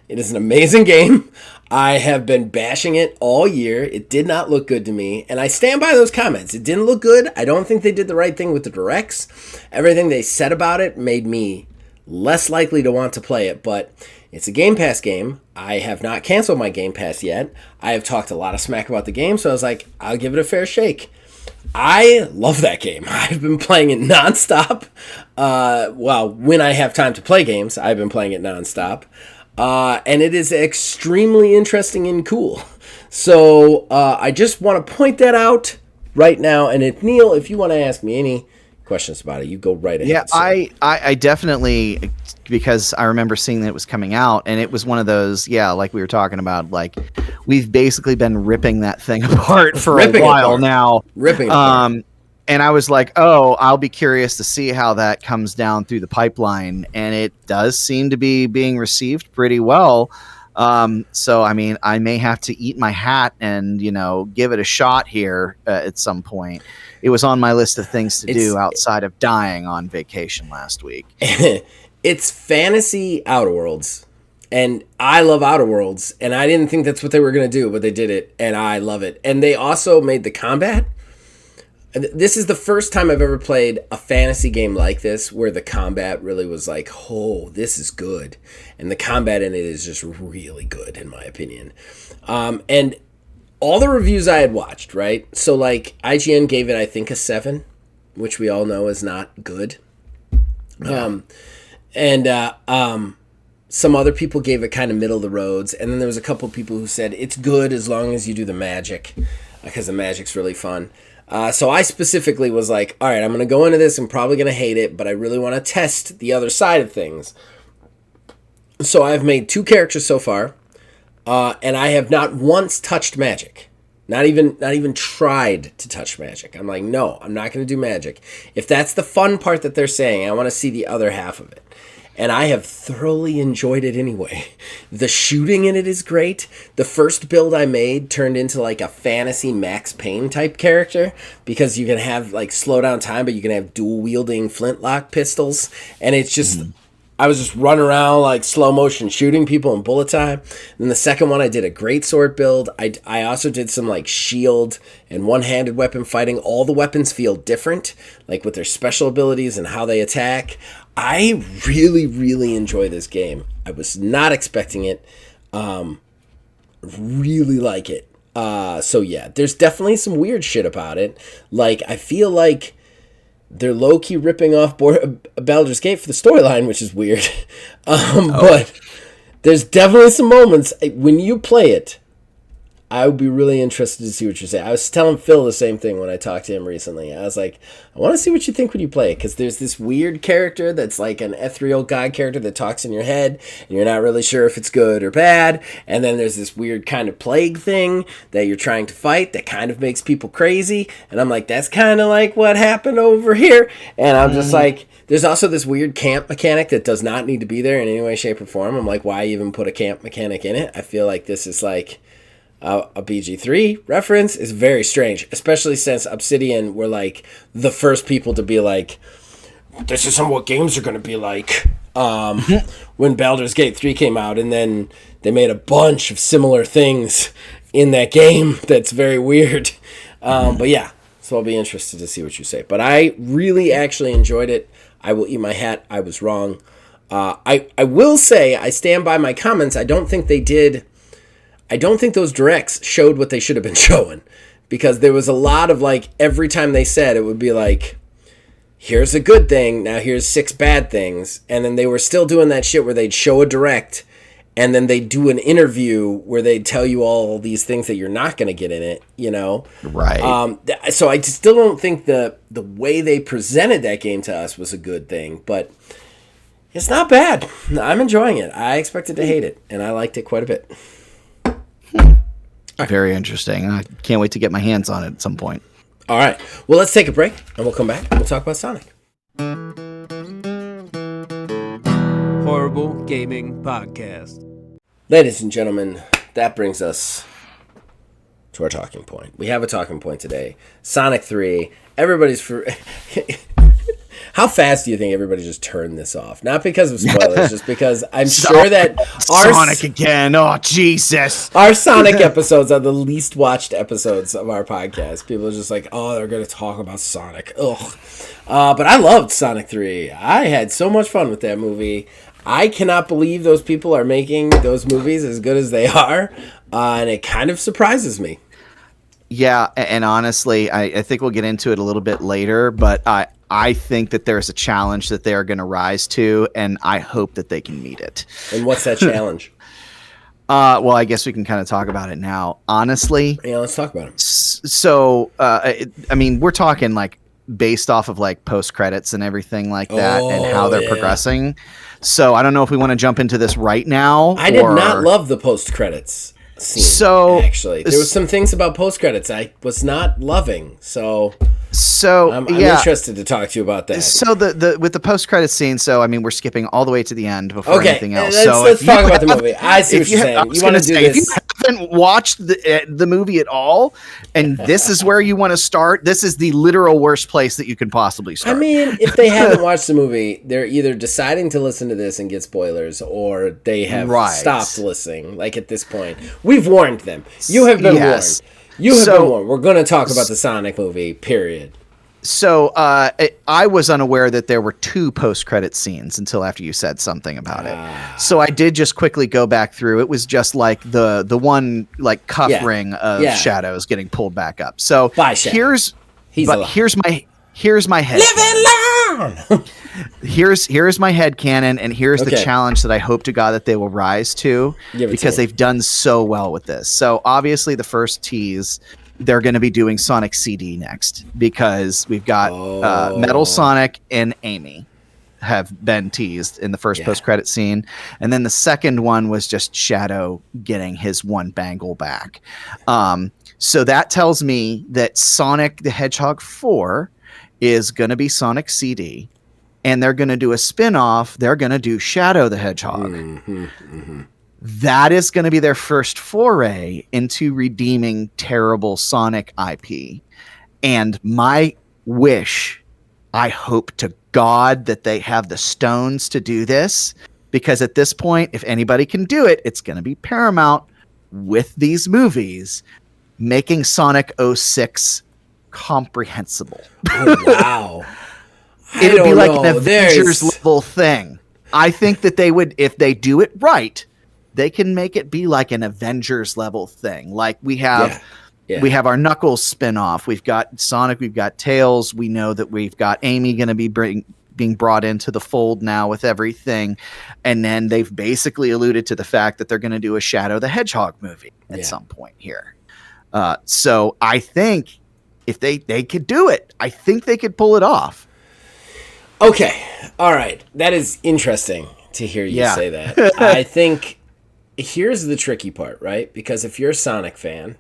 It is an amazing game. I have been bashing it all year. It did not look good to me, and I stand by those comments. It didn't look good. I don't think they did the right thing with the directs. Everything they said about it made me less likely to want to play it, but it's a Game Pass game. I have not canceled my Game Pass yet. I have talked a lot of smack about the game, so I was like, I'll give it a fair shake. I love that game. I've been playing it nonstop. When I have time to play games, I've been playing it nonstop. And it is extremely interesting and cool. So I just want to point that out right now. And Neil, if you want to ask me any questions about it, you go right ahead. Yeah, I definitely, because I remember seeing that it was coming out, and it was one of those, like we were talking about, like we've basically been ripping that thing apart for a while now. Ripping it apart. And I was like, oh, I'll be curious to see how that comes down through the pipeline. And it does seem to be being received pretty well. So, I mean, I may have to eat my hat and, give it a shot here at some point. It was on my list of things to do outside of dying on vacation last week. It's fantasy Outer Worlds. And I love Outer Worlds. And I didn't think that's what they were going to do, but they did it. And I love it. And they also made the combat. This is the first time I've ever played a fantasy game like this where the combat really was like, oh, this is good. And the combat in it is just really good, in my opinion. And all the reviews I had watched, right? So, like, IGN gave it, I think, a 7, which we all know is not good. Yeah. Some other people gave it kind of middle of the roads. And then there was a couple of people who said it's good as long as you do the magic, because the magic's really fun. So I specifically was like, all right, I'm going to go into this. I'm probably going to hate it, but I really want to test the other side of things. So I've made 2 characters so far, and I have not once touched magic. Not even tried to touch magic. I'm like, no, I'm not going to do magic. If that's the fun part that they're saying, I want to see the other half of it. And I have thoroughly enjoyed it anyway. The shooting in it is great. The first build I made turned into like a fantasy Max Payne type character, because you can have like slow down time, but you can have dual wielding flintlock pistols. And it's just, I was just running around like slow motion shooting people in bullet time. And the second one, I did a greatsword build. I also did some like shield and one-handed weapon fighting. All the weapons feel different, like with their special abilities and how they attack. I really, really enjoy this game. I was not expecting it. Really like it. So yeah, there's definitely some weird shit about it. Like, I feel like they're low-key ripping off Baldur's Gate for the storyline, which is weird. But there's definitely some moments when you play it. I would be really interested to see what you're saying. I was telling Phil the same thing when I talked to him recently. I was like, I want to see what you think when you play it, because there's this weird character that's like an ethereal god character that talks in your head, and you're not really sure if it's good or bad. And then there's this weird kind of plague thing that you're trying to fight that kind of makes people crazy. And I'm like, that's kind of like what happened over here. And I'm just like, there's also this weird camp mechanic that does not need to be there in any way, shape, or form. I'm like, why even put a camp mechanic in it? I feel like this is like a BG3 reference. Is very strange, especially since Obsidian were like the first people to be like, this is what games are going to be like when Baldur's Gate 3 came out, and then they made a bunch of similar things in that game that's very weird. But yeah, so I'll be interested to see what you say. But I really actually enjoyed it. I will eat my hat. I was wrong. I will say, I stand by my comments. I don't think those directs showed what they should have been showing, because there was a lot of like, every time they said, it would be like, here's a good thing, now here's 6 bad things. And then they were still doing that shit where they'd show a direct and then they'd do an interview where they'd tell you all these things that you're not going to get in it, Right. So I still don't think the way they presented that game to us was a good thing, but it's not bad. I'm enjoying it. I expected to hate it, and I liked it quite a bit. Very interesting. I can't wait to get my hands on it at some point. All right. Well, let's take a break, and we'll come back and we'll talk about Sonic. Horrible Gaming Podcast. Ladies and gentlemen, that brings us to our talking point. We have a talking point today. Sonic 3. Everybody's for... How fast do you think everybody just turned this off? Not because of spoilers, just because I'm sure that our Sonic again. Oh, Jesus. Our Sonic episodes are the least watched episodes of our podcast. People are just like, oh, they're going to talk about Sonic. Ugh. But I loved Sonic 3. I had so much fun with that movie. I cannot believe those people are making those movies as good as they are. And it kind of surprises me. Yeah, and honestly, I think we'll get into it a little bit later, but I think that there's a challenge that they are going to rise to, and I hope that they can meet it. And what's that challenge? Well, I guess we can kind of talk about it now. Honestly, Yeah, let's talk about it. So, I mean, we're talking like based off of like post credits and everything like that, and how they're progressing. So, I don't know if we want to jump into this right now. I did not love the post credits scene. So, actually, there was some things about post credits I was not loving. So I'm interested to talk to you about that. So the with the post credit scene, so I mean we're skipping all the way to the end before anything else. Let's talk about the movie. I see what you're saying. You want to do this? If you haven't watched the movie at all, and this is where you want to start, this is the literal worst place that you can possibly start. I mean, if they haven't watched the movie, they're either deciding to listen to this and get spoilers, or they have stopped listening. Like at this point, we've warned them. You have been warned. You have been warned. We're going to talk about the Sonic movie, period. So I was unaware that there were 2 post-credit scenes until after you said something about it. So I did just quickly go back through. It was just like the one like cuff ring of Shadows getting pulled back up. So here's my head. Live and learn. Here's my head canon, and here's the challenge that I hope to God that they will rise to, because they've done so well with this. So obviously the first tease, they're going to be doing Sonic CD next, because we've got Metal Sonic and Amy have been teased in the first post-credit scene. And then the second one was just Shadow getting his one bangle back. So that tells me that Sonic the Hedgehog 4 is going to be Sonic CD, and they're going to do a spin-off. They're going to do Shadow the Hedgehog. That is going to be their first foray into redeeming terrible Sonic IP. And my wish, I hope to God that they have the stones to do this, because at this point, if anybody can do it, it's going to be Paramount with these movies, making Sonic 06 comprehensible. Oh, wow. It would be like an Avengers level thing. I think that they would, if they do it right, they can make it be like an Avengers level thing. Like we have our Knuckles spinoff. We've got Sonic. We've got Tails. We know that we've got Amy going to be being brought into the fold now with everything. And then they've basically alluded to the fact that they're going to do a Shadow the Hedgehog movie at some point here. So I think if they could do it, I think they could pull it off. Okay. All right. That is interesting to hear you say that. I think here's the tricky part, right? Because if you're a Sonic fan,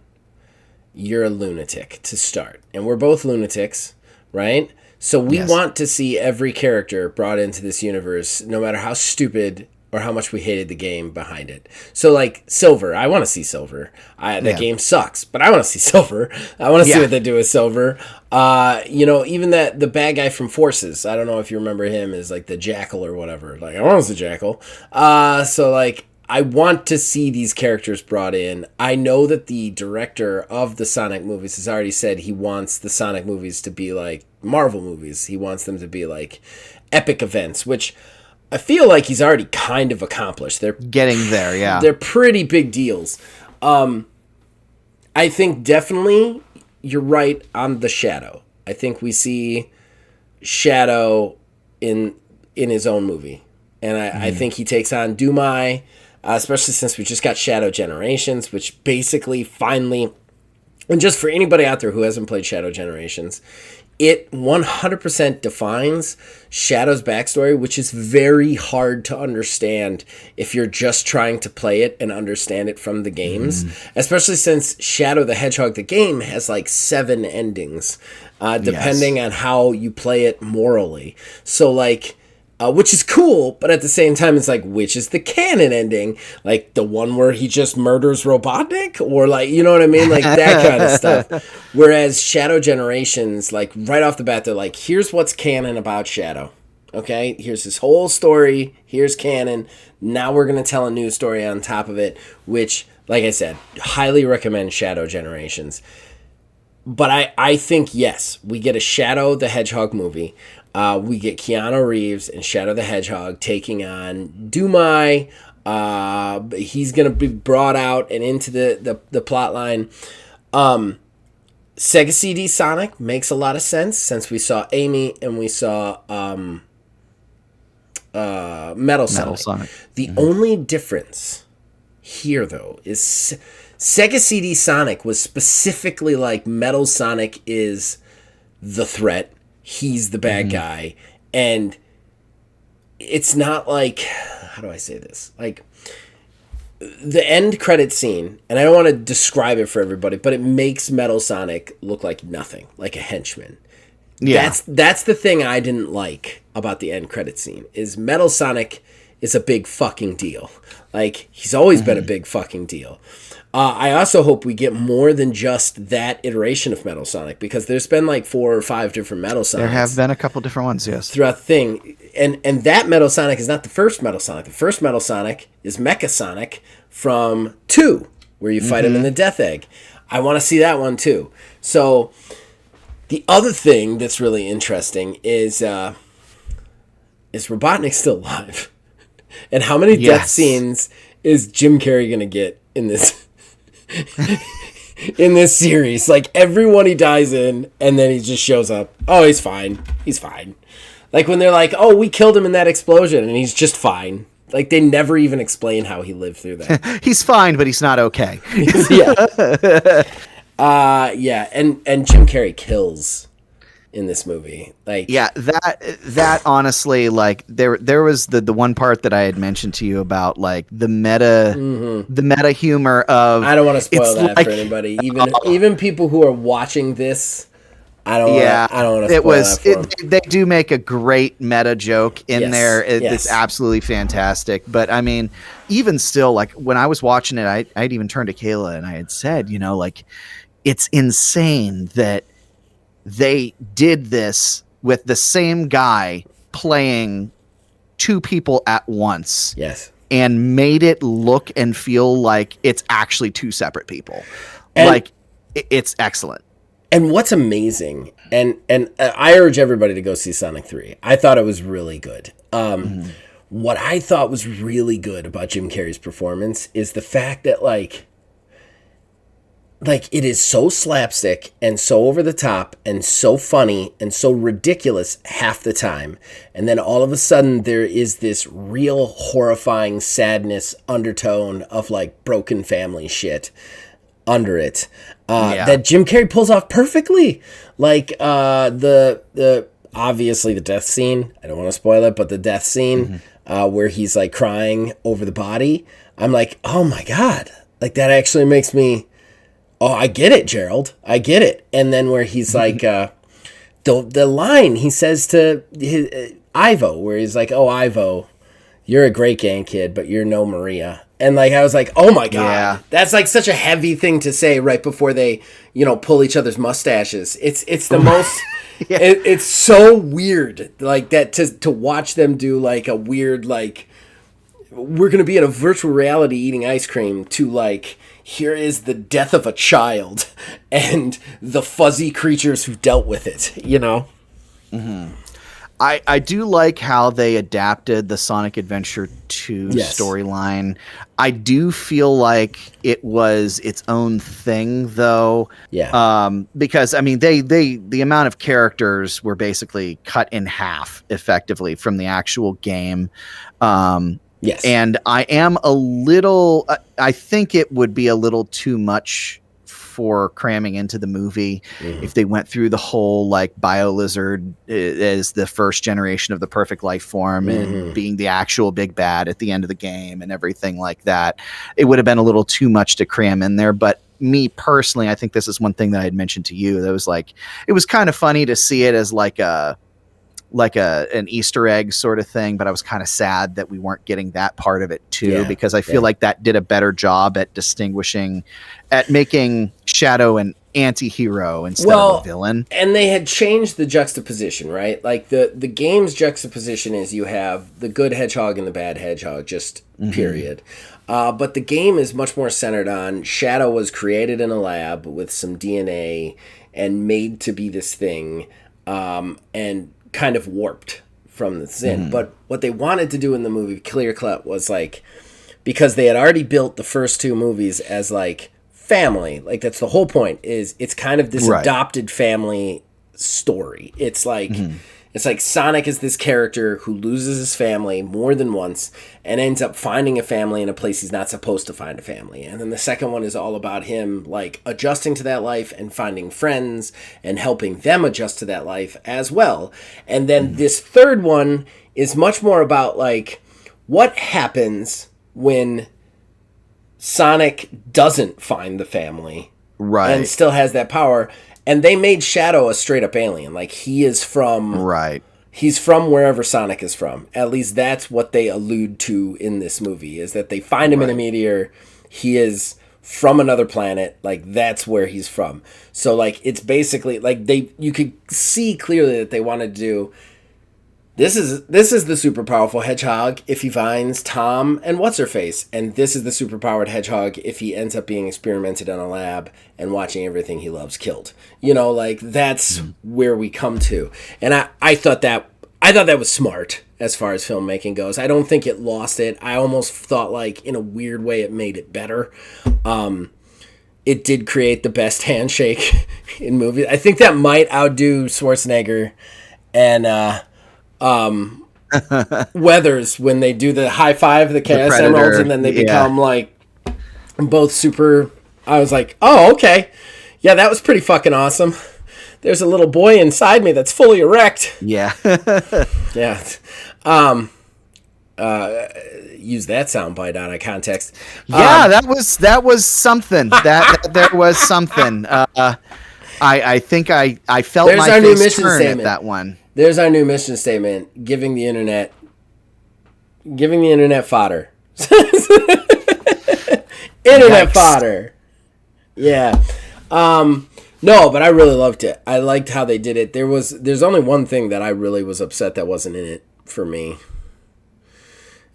you're a lunatic to start. And we're both lunatics, right? So we want to see every character brought into this universe, no matter how stupid or how much we hated the game behind it. So like Silver, I want to see Silver. That game sucks, but I want to see Silver. I want to see what they do with Silver. Even the bad guy from Forces, I don't know if you remember him, is like the Jackal or whatever. Like, I want to see Jackal. So like, I want to see these characters brought in. I know that the director of the Sonic movies has already said he wants the Sonic movies to be like Marvel movies. He wants them to be like epic events, which I feel like he's already kind of accomplished. They're getting there, yeah. They're pretty big deals. I think definitely you're right on the Shadow. I think we see Shadow in his own movie. And I think he takes on Dumai, especially since we just got Shadow Generations, which basically finally, and just for anybody out there who hasn't played Shadow Generations, it 100% defines Shadow's backstory, which is very hard to understand if you're just trying to play it and understand it from the games, especially since Shadow the Hedgehog, the game, has like 7 endings, depending on how you play it morally. So like, which is cool, but at the same time, it's like, which is the canon ending? Like the one where he just murders Robotnik, or like, you know what I mean, like that kind of stuff. Whereas Shadow Generations, like right off the bat, they're like, here's what's canon about Shadow. Okay, here's his whole story. Here's canon. Now we're gonna tell a new story on top of it, which, like I said, highly recommend Shadow Generations. But I think, yes, we get a Shadow the Hedgehog movie. We get Keanu Reeves and Shadow the Hedgehog taking on Dumai. He's going to be brought out and into the plot line. Sega CD Sonic makes a lot of sense since we saw Amy and we saw Metal Sonic. The only difference here, though, is Sega CD Sonic was specifically like Metal Sonic is the threat. He's the bad guy. And it's not like, how do I say this? Like the end credit scene, and I don't want to describe it for everybody, but it makes Metal Sonic look like nothing, like a henchman. Yeah. That's the thing I didn't like about the end credit scene is Metal Sonic is a big fucking deal. Like he's always been a big fucking deal. I also hope we get more than just that iteration of Metal Sonic, because there's been like 4 or 5 different Metal Sonics. There have been a couple different ones, yes. Throughout the thing. And that Metal Sonic is not the first Metal Sonic. The first Metal Sonic is Mecha Sonic from 2, where you fight him in the Death Egg. I want to see that one too. So the other thing that's really interesting is Robotnik still alive? And how many death scenes is Jim Carrey going to get in this in this series? Like everyone he dies in, and then he just shows up. Oh, he's fine. He's fine. Like when they're like, oh, we killed him in that explosion, and he's just fine. Like they never even explain how he lived through that. He's fine, but he's not okay. Yeah. Yeah, and Jim Carrey kills in this movie. Like yeah, that honestly, like there was the one part that I had mentioned to you about like the meta humor of, I don't want to spoil that like, for anybody, even people who are watching this. I don't want to spoil that for them. They do make a great meta joke in there. It's absolutely fantastic. But I mean, even still, like when I was watching it, I'd even turned to Kayla and I had said, you know, like it's insane that they did this with the same guy playing 2 people at once. Yes. And made it look and feel like it's actually 2 separate people. And, like it's excellent. And what's amazing, and I urge everybody to go see Sonic 3. I thought it was really good. What I thought was really good about Jim Carrey's performance is the fact that like it is so slapstick and so over the top and so funny and so ridiculous half the time. And then all of a sudden there is this real horrifying sadness undertone of like broken family shit under it that Jim Carrey pulls off perfectly. Like the obviously the death scene. I don't want to spoil it, but the death scene where he's like crying over the body. I'm like, oh my God. Like that actually makes me... Oh, I get it, Gerald. I get it. And then where he's like, the line he says to his, Ivo, where he's like, oh, Ivo, you're a great gang kid, but you're no Maria. And like, I was like, oh my God, that's like such a heavy thing to say right before they, you know, pull each other's mustaches. It's the most, it's so weird like that to watch them do like a weird, like, we're going to be in a virtual reality eating ice cream to like, here is the death of a child and the fuzzy creatures who dealt with it, you know? I do like how they adapted the Sonic Adventure 2 storyline. I do feel like it was its own thing, though. Yeah. Because, I mean, the amount of characters were basically cut in half, effectively, from the actual game. Yes. And I am a little, I think it would be a little too much for cramming into the movie if they went through the whole like BioLizard as the first generation of the perfect life form and being the actual big bad at the end of the game and everything like that. It would have been a little too much to cram in there. But me personally, I think this is one thing that I had mentioned to you. That was like, it was kind of funny to see it as like a, like an Easter egg sort of thing, but I was kind of sad that we weren't getting that part of it too, because I feel like that did a better job at making Shadow an anti-hero instead of a villain. And they had changed the juxtaposition, right? Like the game's juxtaposition is you have the good hedgehog and the bad hedgehog, just period. But the game is much more centered on Shadow was created in a lab with some DNA and made to be this thing, and kind of warped from the sin. But what they wanted to do in the movie, clear cut, was like, because they had already built the first two movies as like family, like that's the whole point, is it's kind of this adopted family story. It's like it's like Sonic is this character who loses his family more than once and ends up finding a family in a place he's not supposed to find a family. And then the second one is all about him like adjusting to that life and finding friends and helping them adjust to that life as well. And then this third one is much more about like what happens when Sonic doesn't find the family and still has that power. And they made Shadow a straight up alien. Like he is from he's from wherever Sonic is from. At least that's what they allude to in this movie, is that they find him in a meteor. He is from another planet. Like that's where he's from. So like it's basically like you could see clearly that they wanted to do this is the super powerful hedgehog if he finds Tom and what's-her-face, and this is the super powered hedgehog if he ends up being experimented in a lab and watching everything he loves killed. You know, like that's where we come to. And I thought that was smart as far as filmmaking goes. I don't think it lost it. I almost thought like in a weird way it made it better. It did create the best handshake in movies. I think that might outdo Schwarzenegger and Weathers when they do the high five, the Chaos Emeralds, and then they become like both super. I was like, oh, okay. Yeah, that was pretty fucking awesome. There's a little boy inside me that's fully erect. Yeah. Yeah. Use that soundbite out of context. Yeah, that was something. There was something. I think I felt there's my our face new mission turn statement. at that one. There's our new mission statement: giving the internet fodder. Internet fodder. Yeah. No, but I really loved it. I liked how they did it. There's only one thing that I really was upset that wasn't in it for me.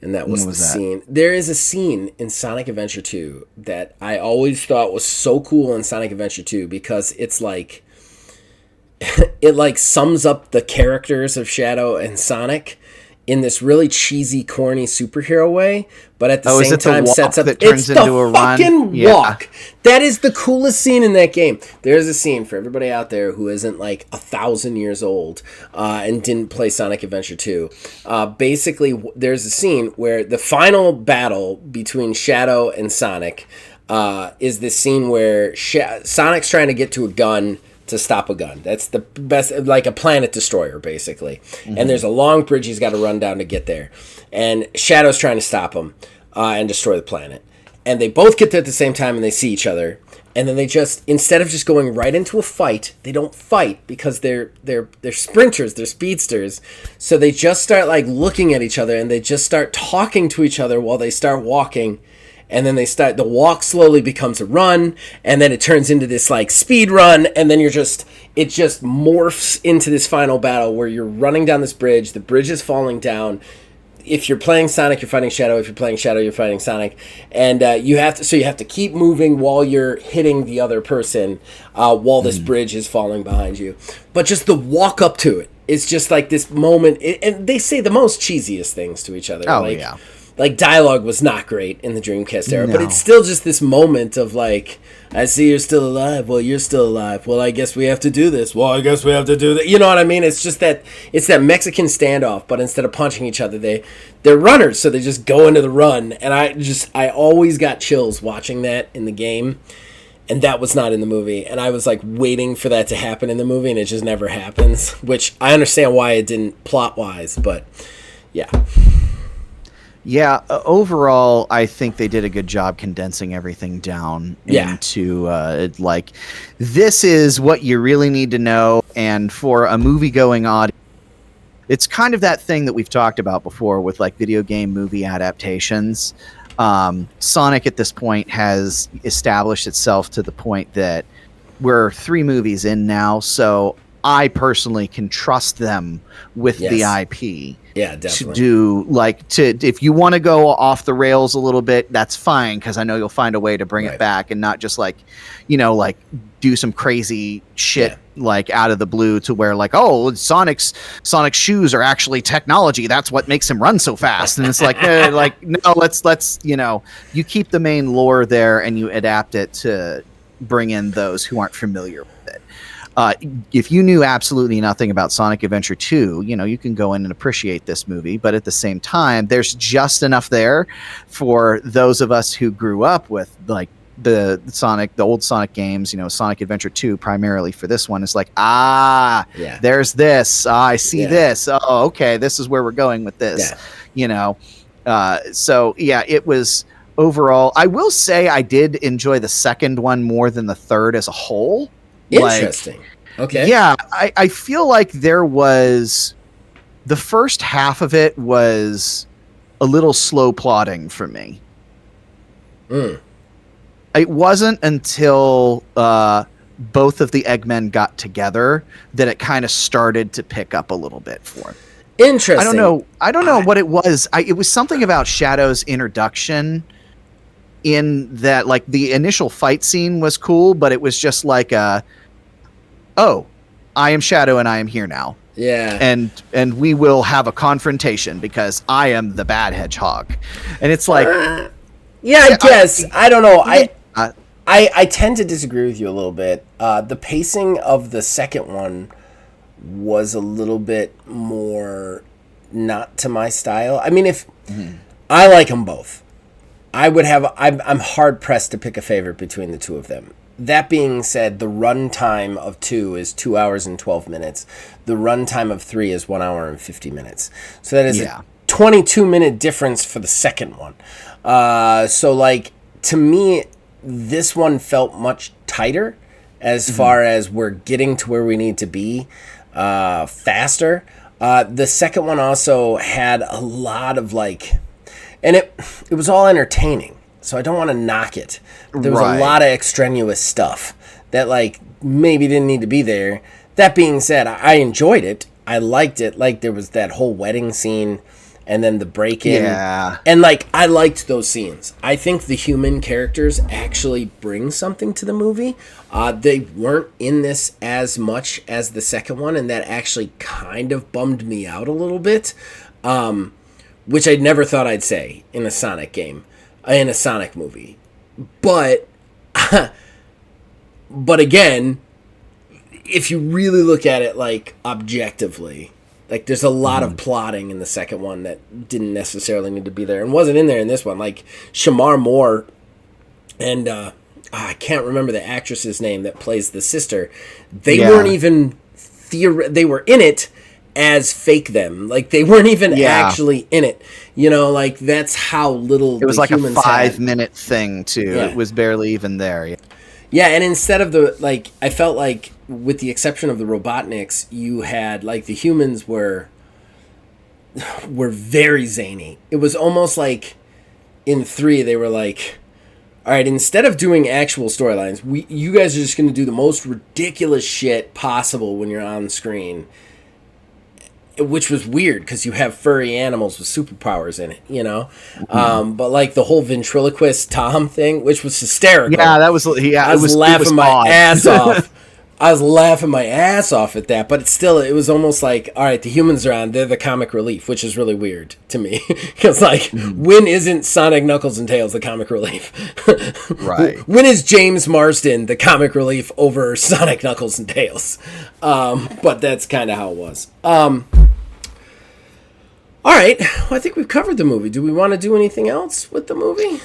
And that was the scene. There is a scene in Sonic Adventure 2 that I always thought was so cool in Sonic Adventure 2 because it's like it like sums up the characters of Shadow and Sonic in this really cheesy, corny superhero way, but at the same time sets up that turns into a run. Fucking walk. That is the coolest scene in that game. There's a scene for everybody out there who isn't like 1,000 years old and didn't play Sonic Adventure 2. Basically, there's a scene where the final battle between Shadow and Sonic is this scene where Sonic's trying to get to a gun to stop a gun. That's the best, like a planet destroyer, basically. And there's a long bridge he's got to run down to get there. And Shadow's trying to stop him and destroy the planet. And they both get there at the same time and they see each other. And then they just, instead of just going right into a fight, they don't fight because they're sprinters, they're speedsters. So they just start like looking at each other and they just start talking to each other while they start walking. And then the walk slowly becomes a run, and then it turns into this like speed run, and then it just morphs into this final battle where you're running down this bridge, the bridge is falling down. If you're playing Sonic, you're fighting Shadow. If you're playing Shadow, you're fighting Sonic, and you have to keep moving while you're hitting the other person while this bridge is falling behind you. But just the walk up to it is just like this moment, and they say the most cheesiest things to each other. Oh yeah. Like, dialogue was not great in the Dreamcast era, but it's still just this moment of, like, I see you're still alive. Well, you're still alive. Well, I guess we have to do this. Well, I guess we have to do that. You know what I mean? It's just that, it's that Mexican standoff, but instead of punching each other, they're runners, so they just go into the run. And I always got chills watching that in the game, and that was not in the movie. And I was, like, waiting for that to happen in the movie, and it just never happens, which I understand why it didn't plot-wise, but, yeah. Yeah, overall, I think they did a good job condensing everything down into, like, this is what you really need to know, and for a movie-going audience, it's kind of that thing that we've talked about before with like video game movie adaptations. Sonic at this point has established itself to the point that we're 3 movies in now, so I personally can trust them with the IP. Yeah, definitely. To do if you want to go off the rails a little bit, that's fine, because I know you'll find a way to bring it back and not just do some crazy shit like out of the blue to where like, oh, Sonic's shoes are actually technology. That's what makes him run so fast. And it's like, no, let's you keep the main lore there and you adapt it to bring in those who aren't familiar with it. If you knew absolutely nothing about Sonic Adventure 2, you can go in and appreciate this movie, but at the same time, there's just enough there for those of us who grew up with like the old Sonic games, Sonic Adventure 2 primarily for this one. It's like, there's this. I see this. Oh, okay, this is where we're going with this. So it was overall, I will say I did enjoy the second one more than the third as a whole. Interesting. Okay. Yeah, I feel like there was the first half of it was a little slow plotting for me. It wasn't until both of the Eggmen got together that it kind of started to pick up a little bit for me. Interesting. I don't know what it was. It was something about Shadow's introduction, in that like the initial fight scene was cool, but it was just like I am Shadow and I am here now. Yeah. And we will have a confrontation because I am the bad hedgehog. And it's like I guess. I don't know. I tend to disagree with you a little bit. The pacing of the second one was a little bit more not to my style. I mean, I like them both. I'm hard pressed to pick a favorite between the two of them. That being said, the runtime of 2 is 2 hours and 12 minutes. The runtime of 3 is 1 hour and 50 minutes. So that is a 22-minute difference for the second one. So like, to me, this one felt much tighter as far as we're getting to where we need to be faster. The second one also had a lot of like, and it was all entertaining, so I don't want to knock it. There was a lot of extraneous stuff that like maybe didn't need to be there. That being said, I enjoyed it. I liked it. Like there was that whole wedding scene and then the break-in. Yeah. And like I liked those scenes. I think the human characters actually bring something to the movie. They weren't in this as much as the second one, and that actually kind of bummed me out a little bit. Which I never thought I'd say in a Sonic game, in a Sonic movie. But again, if you really look at it like objectively, like there's a lot of plotting in the second one that didn't necessarily need to be there and wasn't in there in this one. Like Shamar Moore and I can't remember the actress's name that plays the sister. They weren't even they were in it as fake them. Like they weren't even actually in it. Like that's how little it was, like a 5-minute had. Thing too. Yeah. It was barely even there. Yeah, and instead of I felt like with the exception of the Robotniks, you had like the humans were very zany. It was almost like in 3 they were like, all right, instead of doing actual storylines, you guys are just going to do the most ridiculous shit possible when you're on screen. Which was weird because you have furry animals with superpowers in it, but like the whole ventriloquist Tom thing, which was hysterical. Yeah, that was. Yeah, I was laughing my ass off. I was laughing my ass off at that, but it was almost like, all right, the humans are on, they're the comic relief, which is really weird to me. Because, like, when isn't Sonic, Knuckles, and Tails the comic relief? Right. When is James Marsden the comic relief over Sonic, Knuckles, and Tails? But that's kind of how it was. All right, well, I think we've covered the movie. Do we want to do anything else with the movie?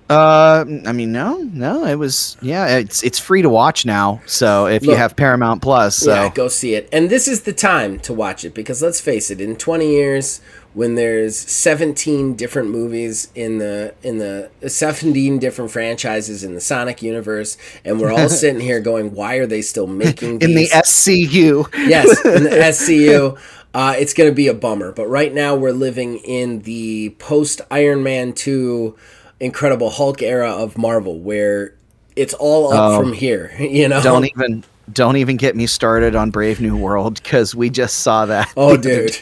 I mean, no, it was, it's free to watch now. So if you have Paramount Plus, yeah, go see it. And this is the time to watch it because let's face it, in 20 years, when there's 17 different movies in the 17 different franchises in the Sonic universe, and we're all sitting here going, why are they still making these? In the SCU. Yes, in the SCU. It's going to be a bummer. But right now we're living in the post-Iron Man 2 Incredible Hulk era of Marvel, where it's all up from here, you know? Don't even get me started on Brave New World, because we just saw that. Oh, dude.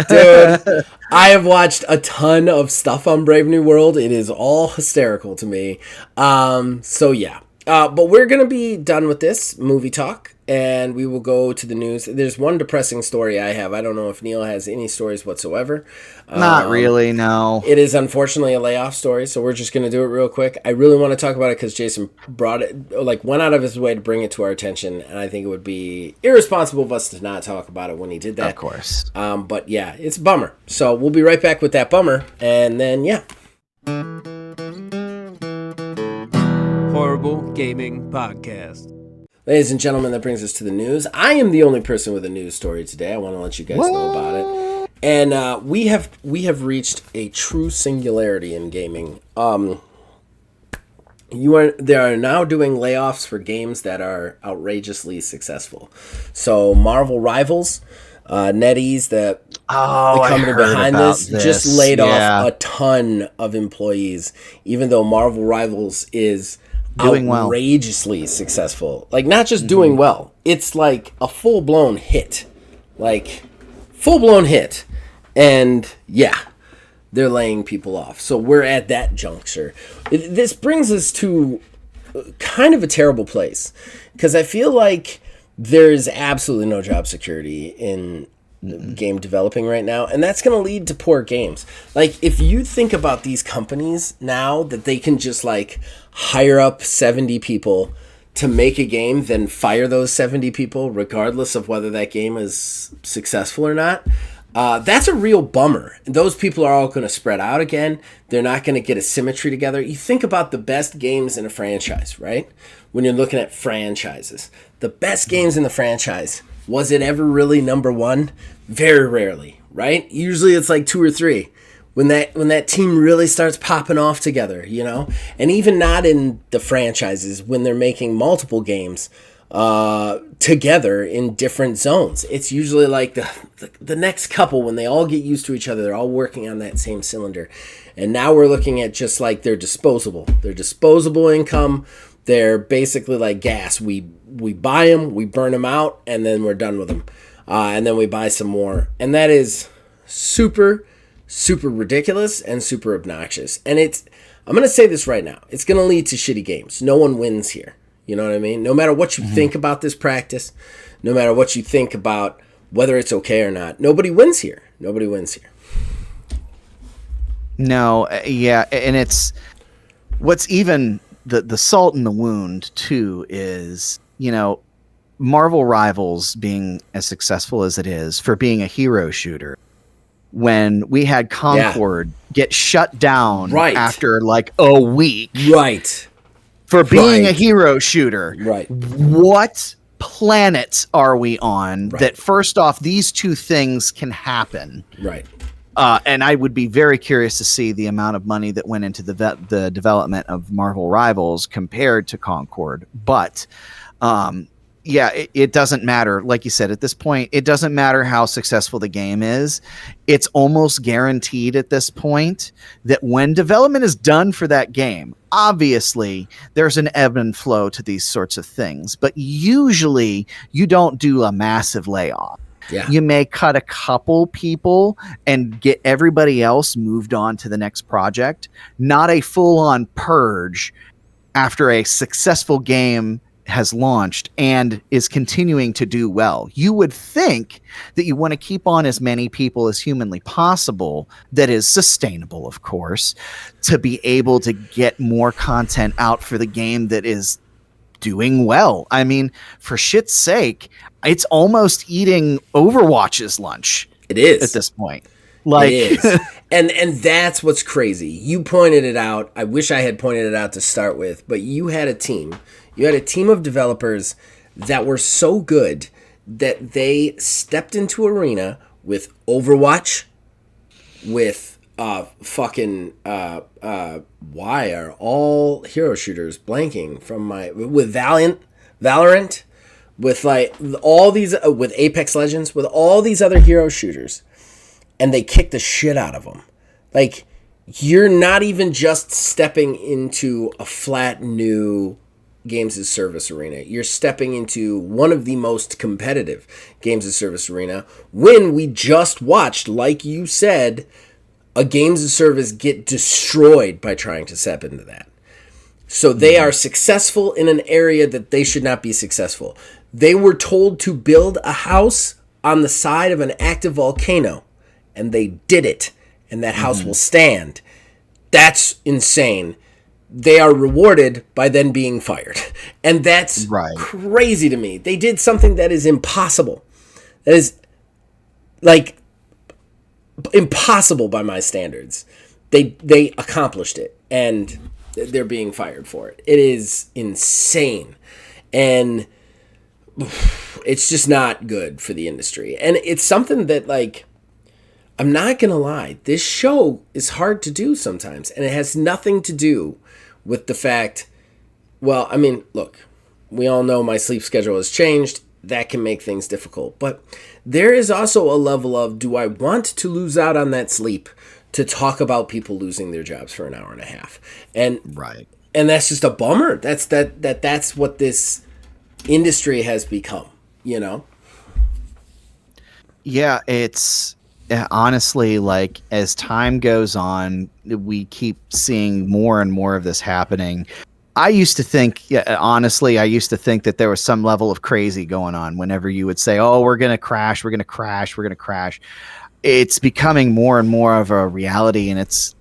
Dude, I have watched a ton of stuff on Brave New World. It is all hysterical to me. So yeah. But we're going to be done with this movie talk, and we will go to the news. There's one depressing story I have. I don't know if Neil has any stories whatsoever. Not really, no. It is unfortunately a layoff story, so we're just going to do it real quick. I really want to talk about it because Jason brought it, went out of his way to bring it to our attention, and I think it would be irresponsible of us to not talk about it when he did that. Of course. But yeah, it's a bummer. So we'll be right back with that bummer, and then yeah. Horrible Gaming Podcast. Ladies and gentlemen, that brings us to the news. I am the only person with a news story today. I want to let you guys know about it. And we have reached a true singularity in gaming. They are now doing layoffs for games that are outrageously successful. So Marvel Rivals, NetEase, the company behind this, just laid off a ton of employees, even though Marvel Rivals is doing outrageously successful. Like, not just doing well, it's like a full-blown hit. And yeah, they're laying people off. So we're at that juncture. This brings us to kind of a terrible place, because I feel like there's absolutely no job security in game developing right now, and that's going to lead to poor games. Like, if you think about these companies now, that they can just like hire up 70 people to make a game, then fire those 70 people regardless of whether that game is successful or not, that's a real bummer. Those people are all going to spread out again. They're not going to get a symmetry together. You think about the best games in a franchise, right? When you're looking at franchises, the best games in the franchise, was it ever really number one? Very rarely, right? Usually it's like 2 or 3. When that team really starts popping off together, you know? And even not in the franchises, when they're making multiple games together in different zones. It's usually like the next couple, when they all get used to each other, they're all working on that same cylinder. And now we're looking at just like they're disposable. They're disposable income. They're basically like gas. We buy them, we burn them out, and then we're done with them. And then we buy some more. And that is super, super ridiculous and super obnoxious. And I'm going to say this right now. It's going to lead to shitty games. No one wins here. You know what I mean? No matter what you think about this practice, no matter what you think about whether it's okay or not, nobody wins here. Nobody wins here. No, yeah. And it's what's even the salt in the wound, too, is, you know, Marvel Rivals being as successful as it is for being a hero shooter, when we had Concord get shut down after like a week for being a hero shooter. What planet are we on that, first off, these two things can happen? And I would be very curious to see the amount of money that went into the development of Marvel Rivals compared to Concord. But yeah, it doesn't matter. Like you said, at this point, it doesn't matter how successful the game is. It's almost guaranteed at this point that when development is done for that game, obviously there's an ebb and flow to these sorts of things. But usually you don't do a massive layoff. Yeah. You may cut a couple people and get everybody else moved on to the next project, not a full-on purge after a successful game has launched and is continuing to do well. You would think that you want to keep on as many people as humanly possible, that is sustainable, of course, to be able to get more content out for the game that is doing well. I mean, for shit's sake, it's almost eating Overwatch's lunch. It is at this point. Like, it is. and that's what's crazy. You pointed it out. I wish I had pointed it out to start with, but you had a team. You had a team of developers that were so good that they stepped into arena with Overwatch, with why are all hero shooters blanking from my with Valorant, with like all these with Apex Legends, with all these other hero shooters, and they kick the shit out of them. Like, you're not even just stepping into a flat new games as service arena. You're stepping into one of the most competitive games as service arena when we just watched, like you said, a games as service get destroyed by trying to step into that. So they are successful in an area that they should not be successful. They were told to build a house on the side of an active volcano, and they did it, and that house will stand. That's insane. They are rewarded by then being fired. And that's crazy to me. They did something that is impossible. That is, like, impossible by my standards. They accomplished it, and they're being fired for it. It is insane. And it's just not good for the industry. And it's something that, like, I'm not going to lie, this show is hard to do sometimes. And it has nothing to do with the fact, well, I mean, look, we all know my sleep schedule has changed. That can make things difficult. But there is also a level of, do I want to lose out on that sleep to talk about people losing their jobs for an hour and a half? And and that's just a bummer. That's what this industry has become, you know? Yeah, it's honestly, like, as time goes on, we keep seeing more and more of this happening. I used to think that there was some level of crazy going on whenever you would say, oh, we're going to crash. It's becoming more and more of a reality, and it's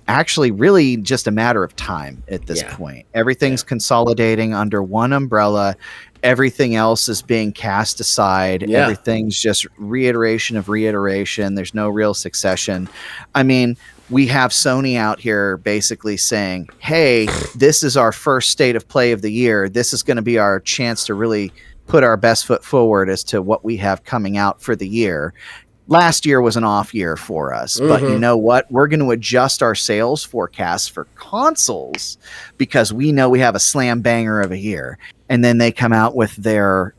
actually really just a matter of time at this point. Everything's consolidating under one umbrella. Everything else is being cast aside. Everything's just reiteration of reiteration. There's no real succession. I mean, we have Sony out here basically saying, hey, this is our first state of play of the year. This is going to be our chance to really put our best foot forward as to what we have coming out for the year. Last year was an off year for us, but you know what? We're going to adjust our sales forecasts for consoles because we know we have a slam banger of a year. And then they come out with their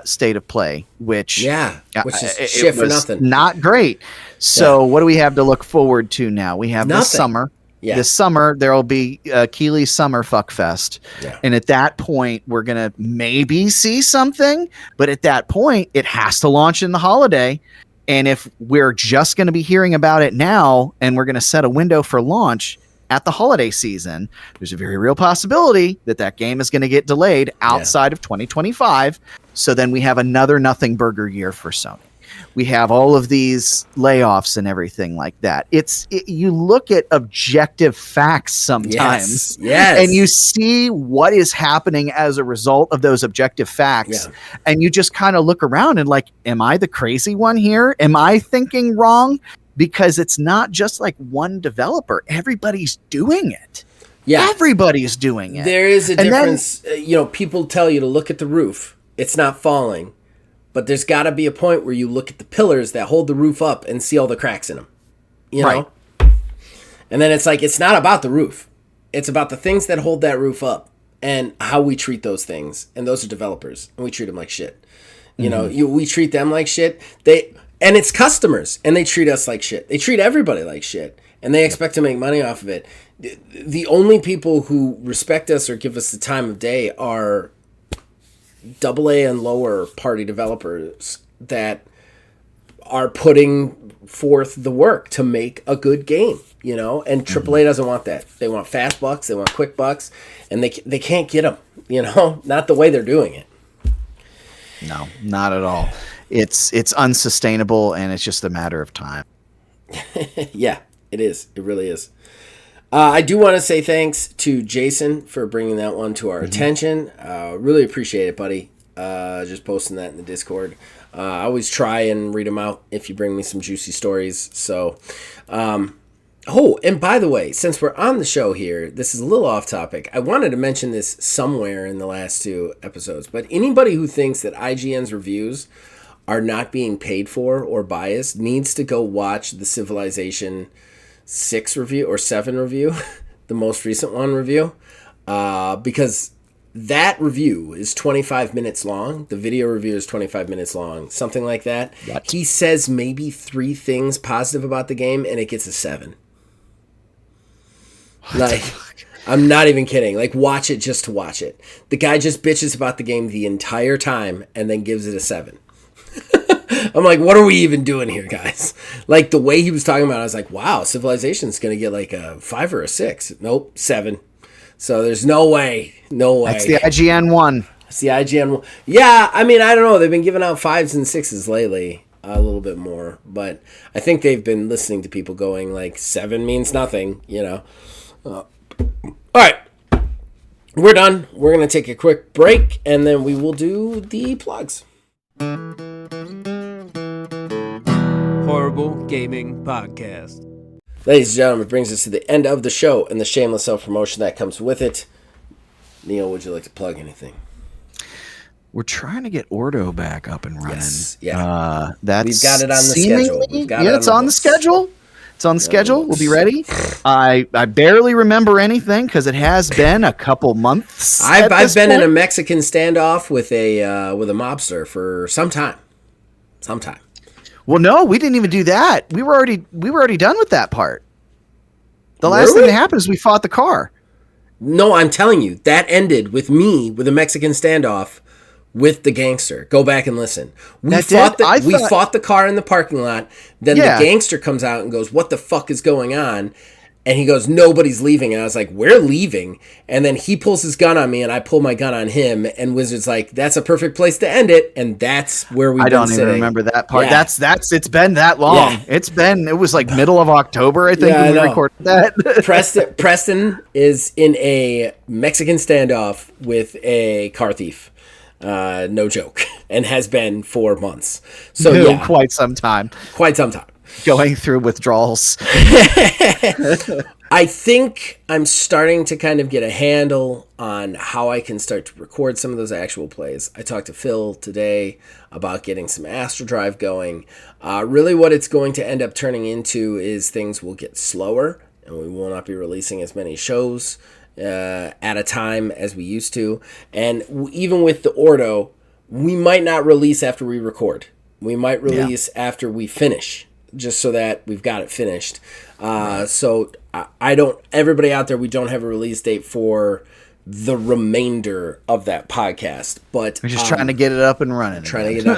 state of play, which is shit for nothing. Not great. So what do we have to look forward to now? We have this summer. This summer, there will be Keeley's Summer Fuck Fest. And at that point, we're going to maybe see something. But at that point, it has to launch in the holiday. And if we're just going to be hearing about it now and we're going to set a window for launch at the holiday season, there's a very real possibility that that game is going to get delayed outside of 2025. So then we have another nothing burger year for Sony. We have all of these layoffs and everything like that. You look at objective facts sometimes and you see what is happening as a result of those objective facts. And you just kind of look around and like, am I the crazy one here? Am I thinking wrong? Because it's not just like one developer. Everybody's doing it. Everybody's doing it. There is a difference. Then, people tell you to look at the roof. It's not falling. But there's got to be a point where you look at the pillars that hold the roof up and see all the cracks in them. You know? And then it's like, it's not about the roof. It's about the things that hold that roof up and how we treat those things. And those are developers. And we treat them like shit. You know, we treat them like shit. And it's customers. And they treat us like shit. They treat everybody like shit. And they expect to make money off of it. The only people who respect us or give us the time of day are AA and lower party developers that are putting forth the work to make a good game, and AAA doesn't want that. They want fast bucks, they want quick bucks, and they can't get them, not the way they're doing it. No, not at all. It's unsustainable, and it's just a matter of time. Yeah, it is. It really is. I do want to say thanks to Jason for bringing that one to our attention. Really appreciate it, buddy. Just posting that in the Discord. I always try and read them out if you bring me some juicy stories. So, and by the way, since we're on the show here, this is a little off topic. I wanted to mention this somewhere in the last two episodes, but anybody who thinks that IGN's reviews are not being paid for or biased needs to go watch the Civilization 6 review or 7 review, the most recent one review, because that review is 25 minutes long. The video review is 25 minutes long, something like that. What? He says maybe 3 things positive about the game, and it gets a 7. Like, I'm not even kidding. Like, watch it just to watch it. The guy just bitches about the game the entire time and then gives it a 7. I'm like, what are we even doing here, guys? Like, the way he was talking about it, I was like, wow, Civilization's going to get like a 5 or a 6. Nope, 7. So there's no way. That's the IGN one. It's the IGN one. Yeah, I mean, I don't know. They've been giving out 5s and 6s lately, a little bit more. But I think they've been listening to people going like 7 means nothing, you know. All right. We're done. We're going to take a quick break, and then we will do the plugs. Horrible Gaming Podcast. Ladies and gentlemen, it brings us to the end of the show and the shameless self-promotion that comes with it. Neil, would you like to plug anything? We're trying to get Ordo back up and running. Yes, yeah. That's We've got it on the schedule. It's on the schedule. It's on the schedule. We'll be ready. I barely remember anything because it has been a couple months. I've been in a Mexican standoff with a mobster for some time. Well, no, we didn't even do that. We were already done with that part. The last thing that happened is we fought the car. No, I'm telling you, that ended with me with a Mexican standoff with the gangster. Go back and listen. We fought the car in the parking lot. Then the gangster comes out and goes, "What the fuck is going on?" And he goes, "Nobody's leaving." And I was like, "We're leaving." And then he pulls his gun on me, and I pull my gun on him. And Wizard's like, "That's a perfect place to end it." And that's where we've been sitting. I don't even remember that part. Yeah. That's it's been that long. Yeah. It was like middle of October, I think, when we recorded that. Preston is in a Mexican standoff with a car thief. No joke. And has been for months. So quite some time. Going through withdrawals. I think I'm starting to kind of get a handle on how I can start to record some of those actual plays. I talked to Phil today about getting some Astro Drive going. Really what it's going to end up turning into is things will get slower and we will not be releasing as many shows at a time as we used to. And even with the Ordo, we might not release after we record. We might release after we finish, just so that we've got it finished. So everybody out there, we don't have a release date for the remainder of that podcast, but we're just trying to get it up and running.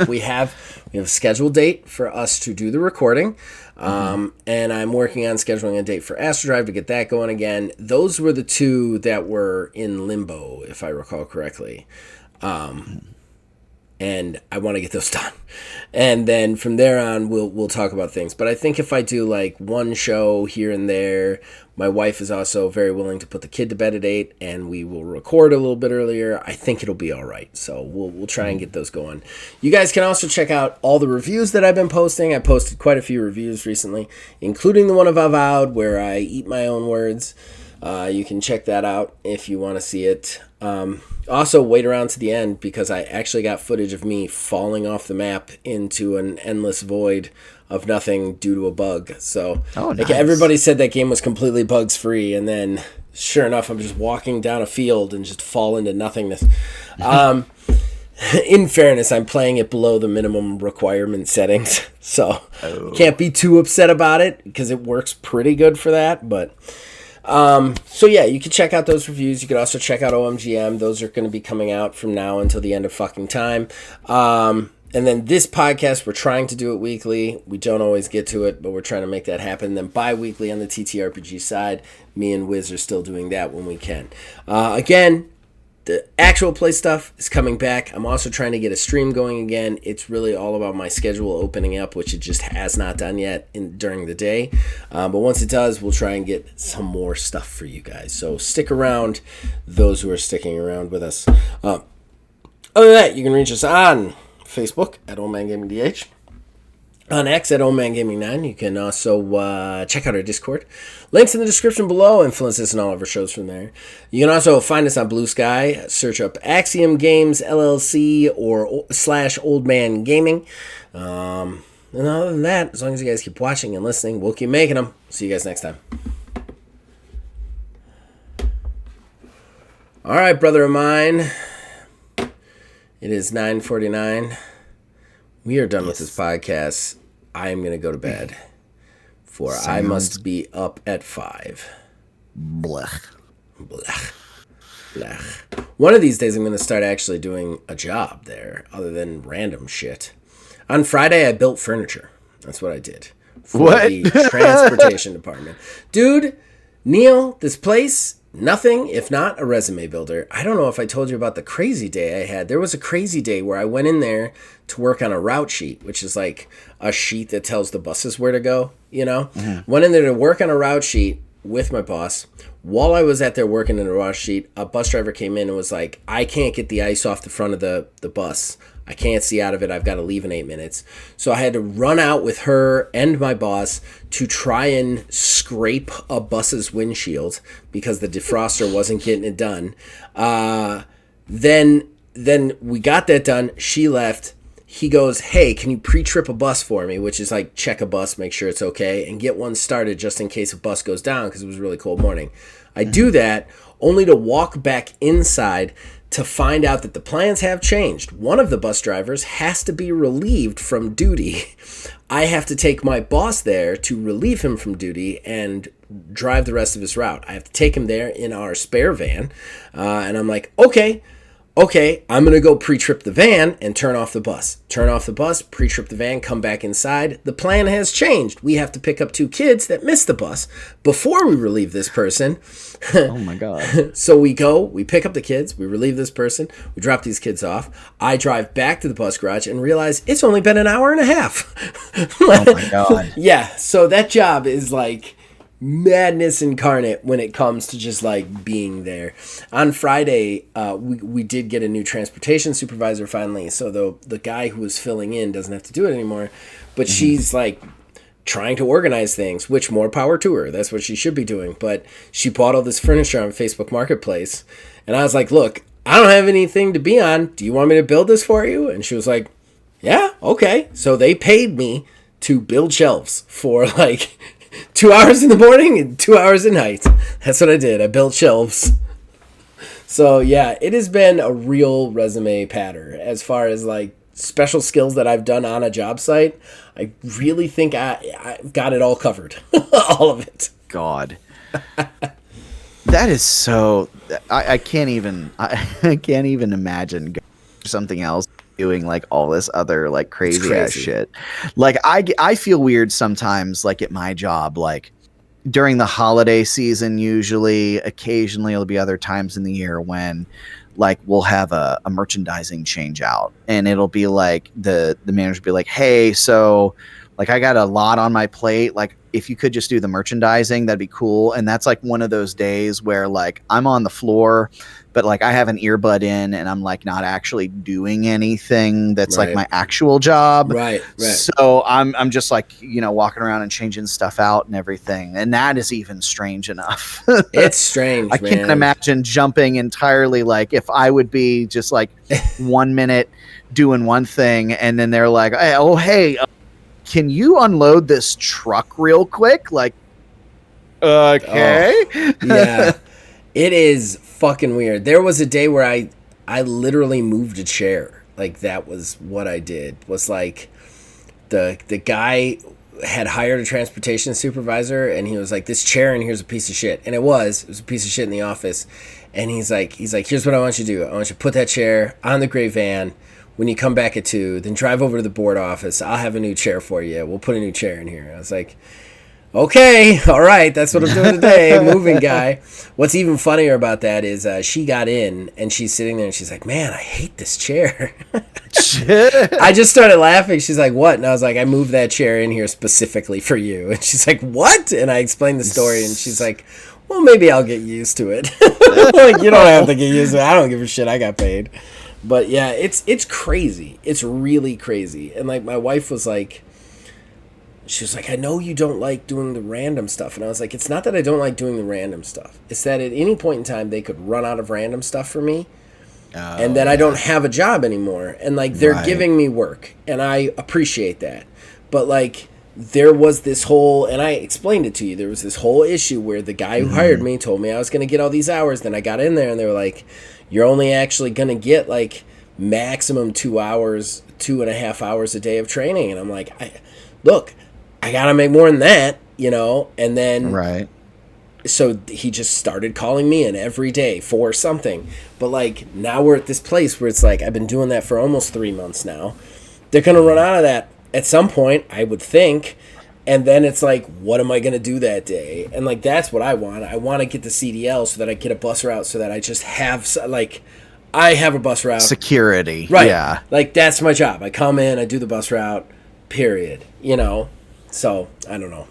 We have a scheduled date for us to do the recording. And I'm working on scheduling a date for Astro Drive to get that going again. Those were the 2 that were in limbo, if I recall correctly. And I want to get those done. And then from there on, we'll talk about things. But I think if I do like one show here and there, my wife is also very willing to put the kid to bed at 8, and we will record a little bit earlier. I think it'll be all right. So we'll try and get those going. You guys can also check out all the reviews that I've been posting. I posted quite a few reviews recently, including the one of Avowed, where I eat my own words. You can check that out if you want to see it. Also, wait around to the end because I actually got footage of me falling off the map into an endless void of nothing due to a bug. So nice. Everybody said that game was completely bugs free, and then sure enough, I'm just walking down a field and just fall into nothingness. In fairness, I'm playing it below the minimum requirement settings, so can't be too upset about it because it works pretty good for that, but... you can check out those reviews. You can also check out OMGM. Those are going to be coming out from now until the end of fucking time. And then this podcast, we're trying to do it weekly. We don't always get to it, but we're trying to make that happen. Then bi-weekly on the TTRPG side, me and Wiz are still doing that when we can. Again, the actual play stuff is coming back. I'm also trying to get a stream going again. It's really all about my schedule opening up, which it just has not done yet during the day. But once it does, we'll try and get some more stuff for you guys. So stick around, those who are sticking around with us. Other than that, you can reach us on Facebook at Old Man Gaming DH, on X at OldManGaming9. You can also check out our Discord. Links in the description below. Influence us in all of our shows from there. You can also find us on Blue Sky. Search up Axiom Games LLC or / Old Man Gaming. And other than that, as long as you guys keep watching and listening, we'll keep making them. See you guys next time. All right, brother of mine. It is 9:49. We are done with this podcast. I am going to go to bed. I must be up at 5. Blech. Blech. Blech. One of these days I'm going to start actually doing a job there other than random shit. On Friday I built furniture. That's what I did. For the transportation department. Dude, Neil, this place, nothing if not a resume builder. I don't know if I told you about the crazy day I had. There was a crazy day where I went in there to work on a route sheet, which is like a sheet that tells the buses where to go, you know? Mm-hmm. Went in there to work on a route sheet with my boss. While I was at there working in a route sheet, a bus driver came in and was like, I can't get the ice off the front of the bus. I can't see out of it. I've got to leave in 8 minutes. So I had to run out with her and my boss to try and scrape a bus's windshield because the defroster wasn't getting it done. Then we got that done. She left. He goes, hey, can you pre-trip a bus for me? Which is like check a bus, make sure it's okay, and get one started just in case a bus goes down because it was a really cold morning. I do that only to walk back inside to find out that the plans have changed. One of the bus drivers has to be relieved from duty. I have to take my boss there to relieve him from duty and drive the rest of his route. I have to take him there in our spare van. And I'm like, okay, I'm going to go pre-trip the van and turn off the bus. Turn off the bus, pre-trip the van, come back inside. The plan has changed. We have to pick up 2 kids that missed the bus before we relieve this person. Oh my God. So we go, we pick up the kids, we relieve this person, we drop these kids off. I drive back to the bus garage and realize it's only been an hour and a half. Oh my God. Yeah, so that job is like madness incarnate when it comes to just like being there. On Friday, we did get a new transportation supervisor finally, so the guy who was filling in doesn't have to do it anymore, but she's like trying to organize things, which more power to her. That's what she should be doing. But she bought all this furniture on Facebook Marketplace, and I was like, look, I don't have anything to be on. Do you want me to build this for you? And she was like, yeah, okay. So they paid me to build shelves for like 2 hours in the morning and 2 hours at night. That's what I did. I built shelves. So yeah, it has been a real resume patter as far as like special skills that I've done on a job site. I really think I've got it all covered. All of it. God. That is so... I can't even imagine something else doing like all this other like crazy ass shit. Like I feel weird sometimes, like at my job, like during the holiday season, usually, occasionally there'll be other times in the year when like we'll have a merchandising change out, and it'll be like the manager will be like, hey, so like I got a lot on my plate, like if you could just do the merchandising, that'd be cool. And that's like one of those days where like I'm on the floor, but like I have an earbud in and I'm like not actually doing anything that's like my actual job. Right. So I'm just like, you know, walking around and changing stuff out and everything. And that is even strange enough. It's strange, I can't imagine jumping entirely, like if I would be just like 1 minute doing one thing and then they're like, hey, can you unload this truck real quick? Like, okay. Yeah. It is fucking weird. There was a day where I literally moved a chair. Like that was what I did. Was like the guy had hired a transportation supervisor and he was like, this chair in here's a piece of shit. And it was a piece of shit in the office. And he's like, here's what I want you to do. I want you to put that chair on the gray van. When you come back at 2, then drive over to the board office. I'll have a new chair for you. We'll put a new chair in here. I was like, okay, all right, that's what I'm doing today, moving guy. What's even funnier about that is she got in, and she's sitting there, and she's like, man, I hate this chair. I just started laughing. She's like, what? And I was like, I moved that chair in here specifically for you. And she's like, what? And I explained the story, and she's like, well, maybe I'll get used to it. Like, you don't have to get used to it. I don't give a shit. I got paid. But yeah, it's crazy. It's really crazy. And like my wife was like, she was like, I know you don't like doing the random stuff. And I was like, it's not that I don't like doing the random stuff. It's that at any point in time, they could run out of random stuff for me. And then I don't have a job anymore. And, like, they're giving me work. And I appreciate that. But, like, there was this whole, and I explained it to you, there was this whole issue where the guy who hired me told me I was going to get all these hours. Then I got in there and they were like, you're only actually going to get, like, maximum 2 hours, 2.5 hours a day of training. And I'm like, look, I got to make more than that, you know? And then, so he just started calling me in every day for something. But, like, now we're at this place where it's like, I've been doing that for almost 3 months now. They're going to run out of that at some point, I would think. And then it's like, what am I going to do that day? And, like, that's what I want. I want to get the CDL so that I get a bus route so that I just have, like, I have a bus route. Security. Right. Yeah. Like, that's my job. I come in, I do the bus route, period. You know? So, I don't know.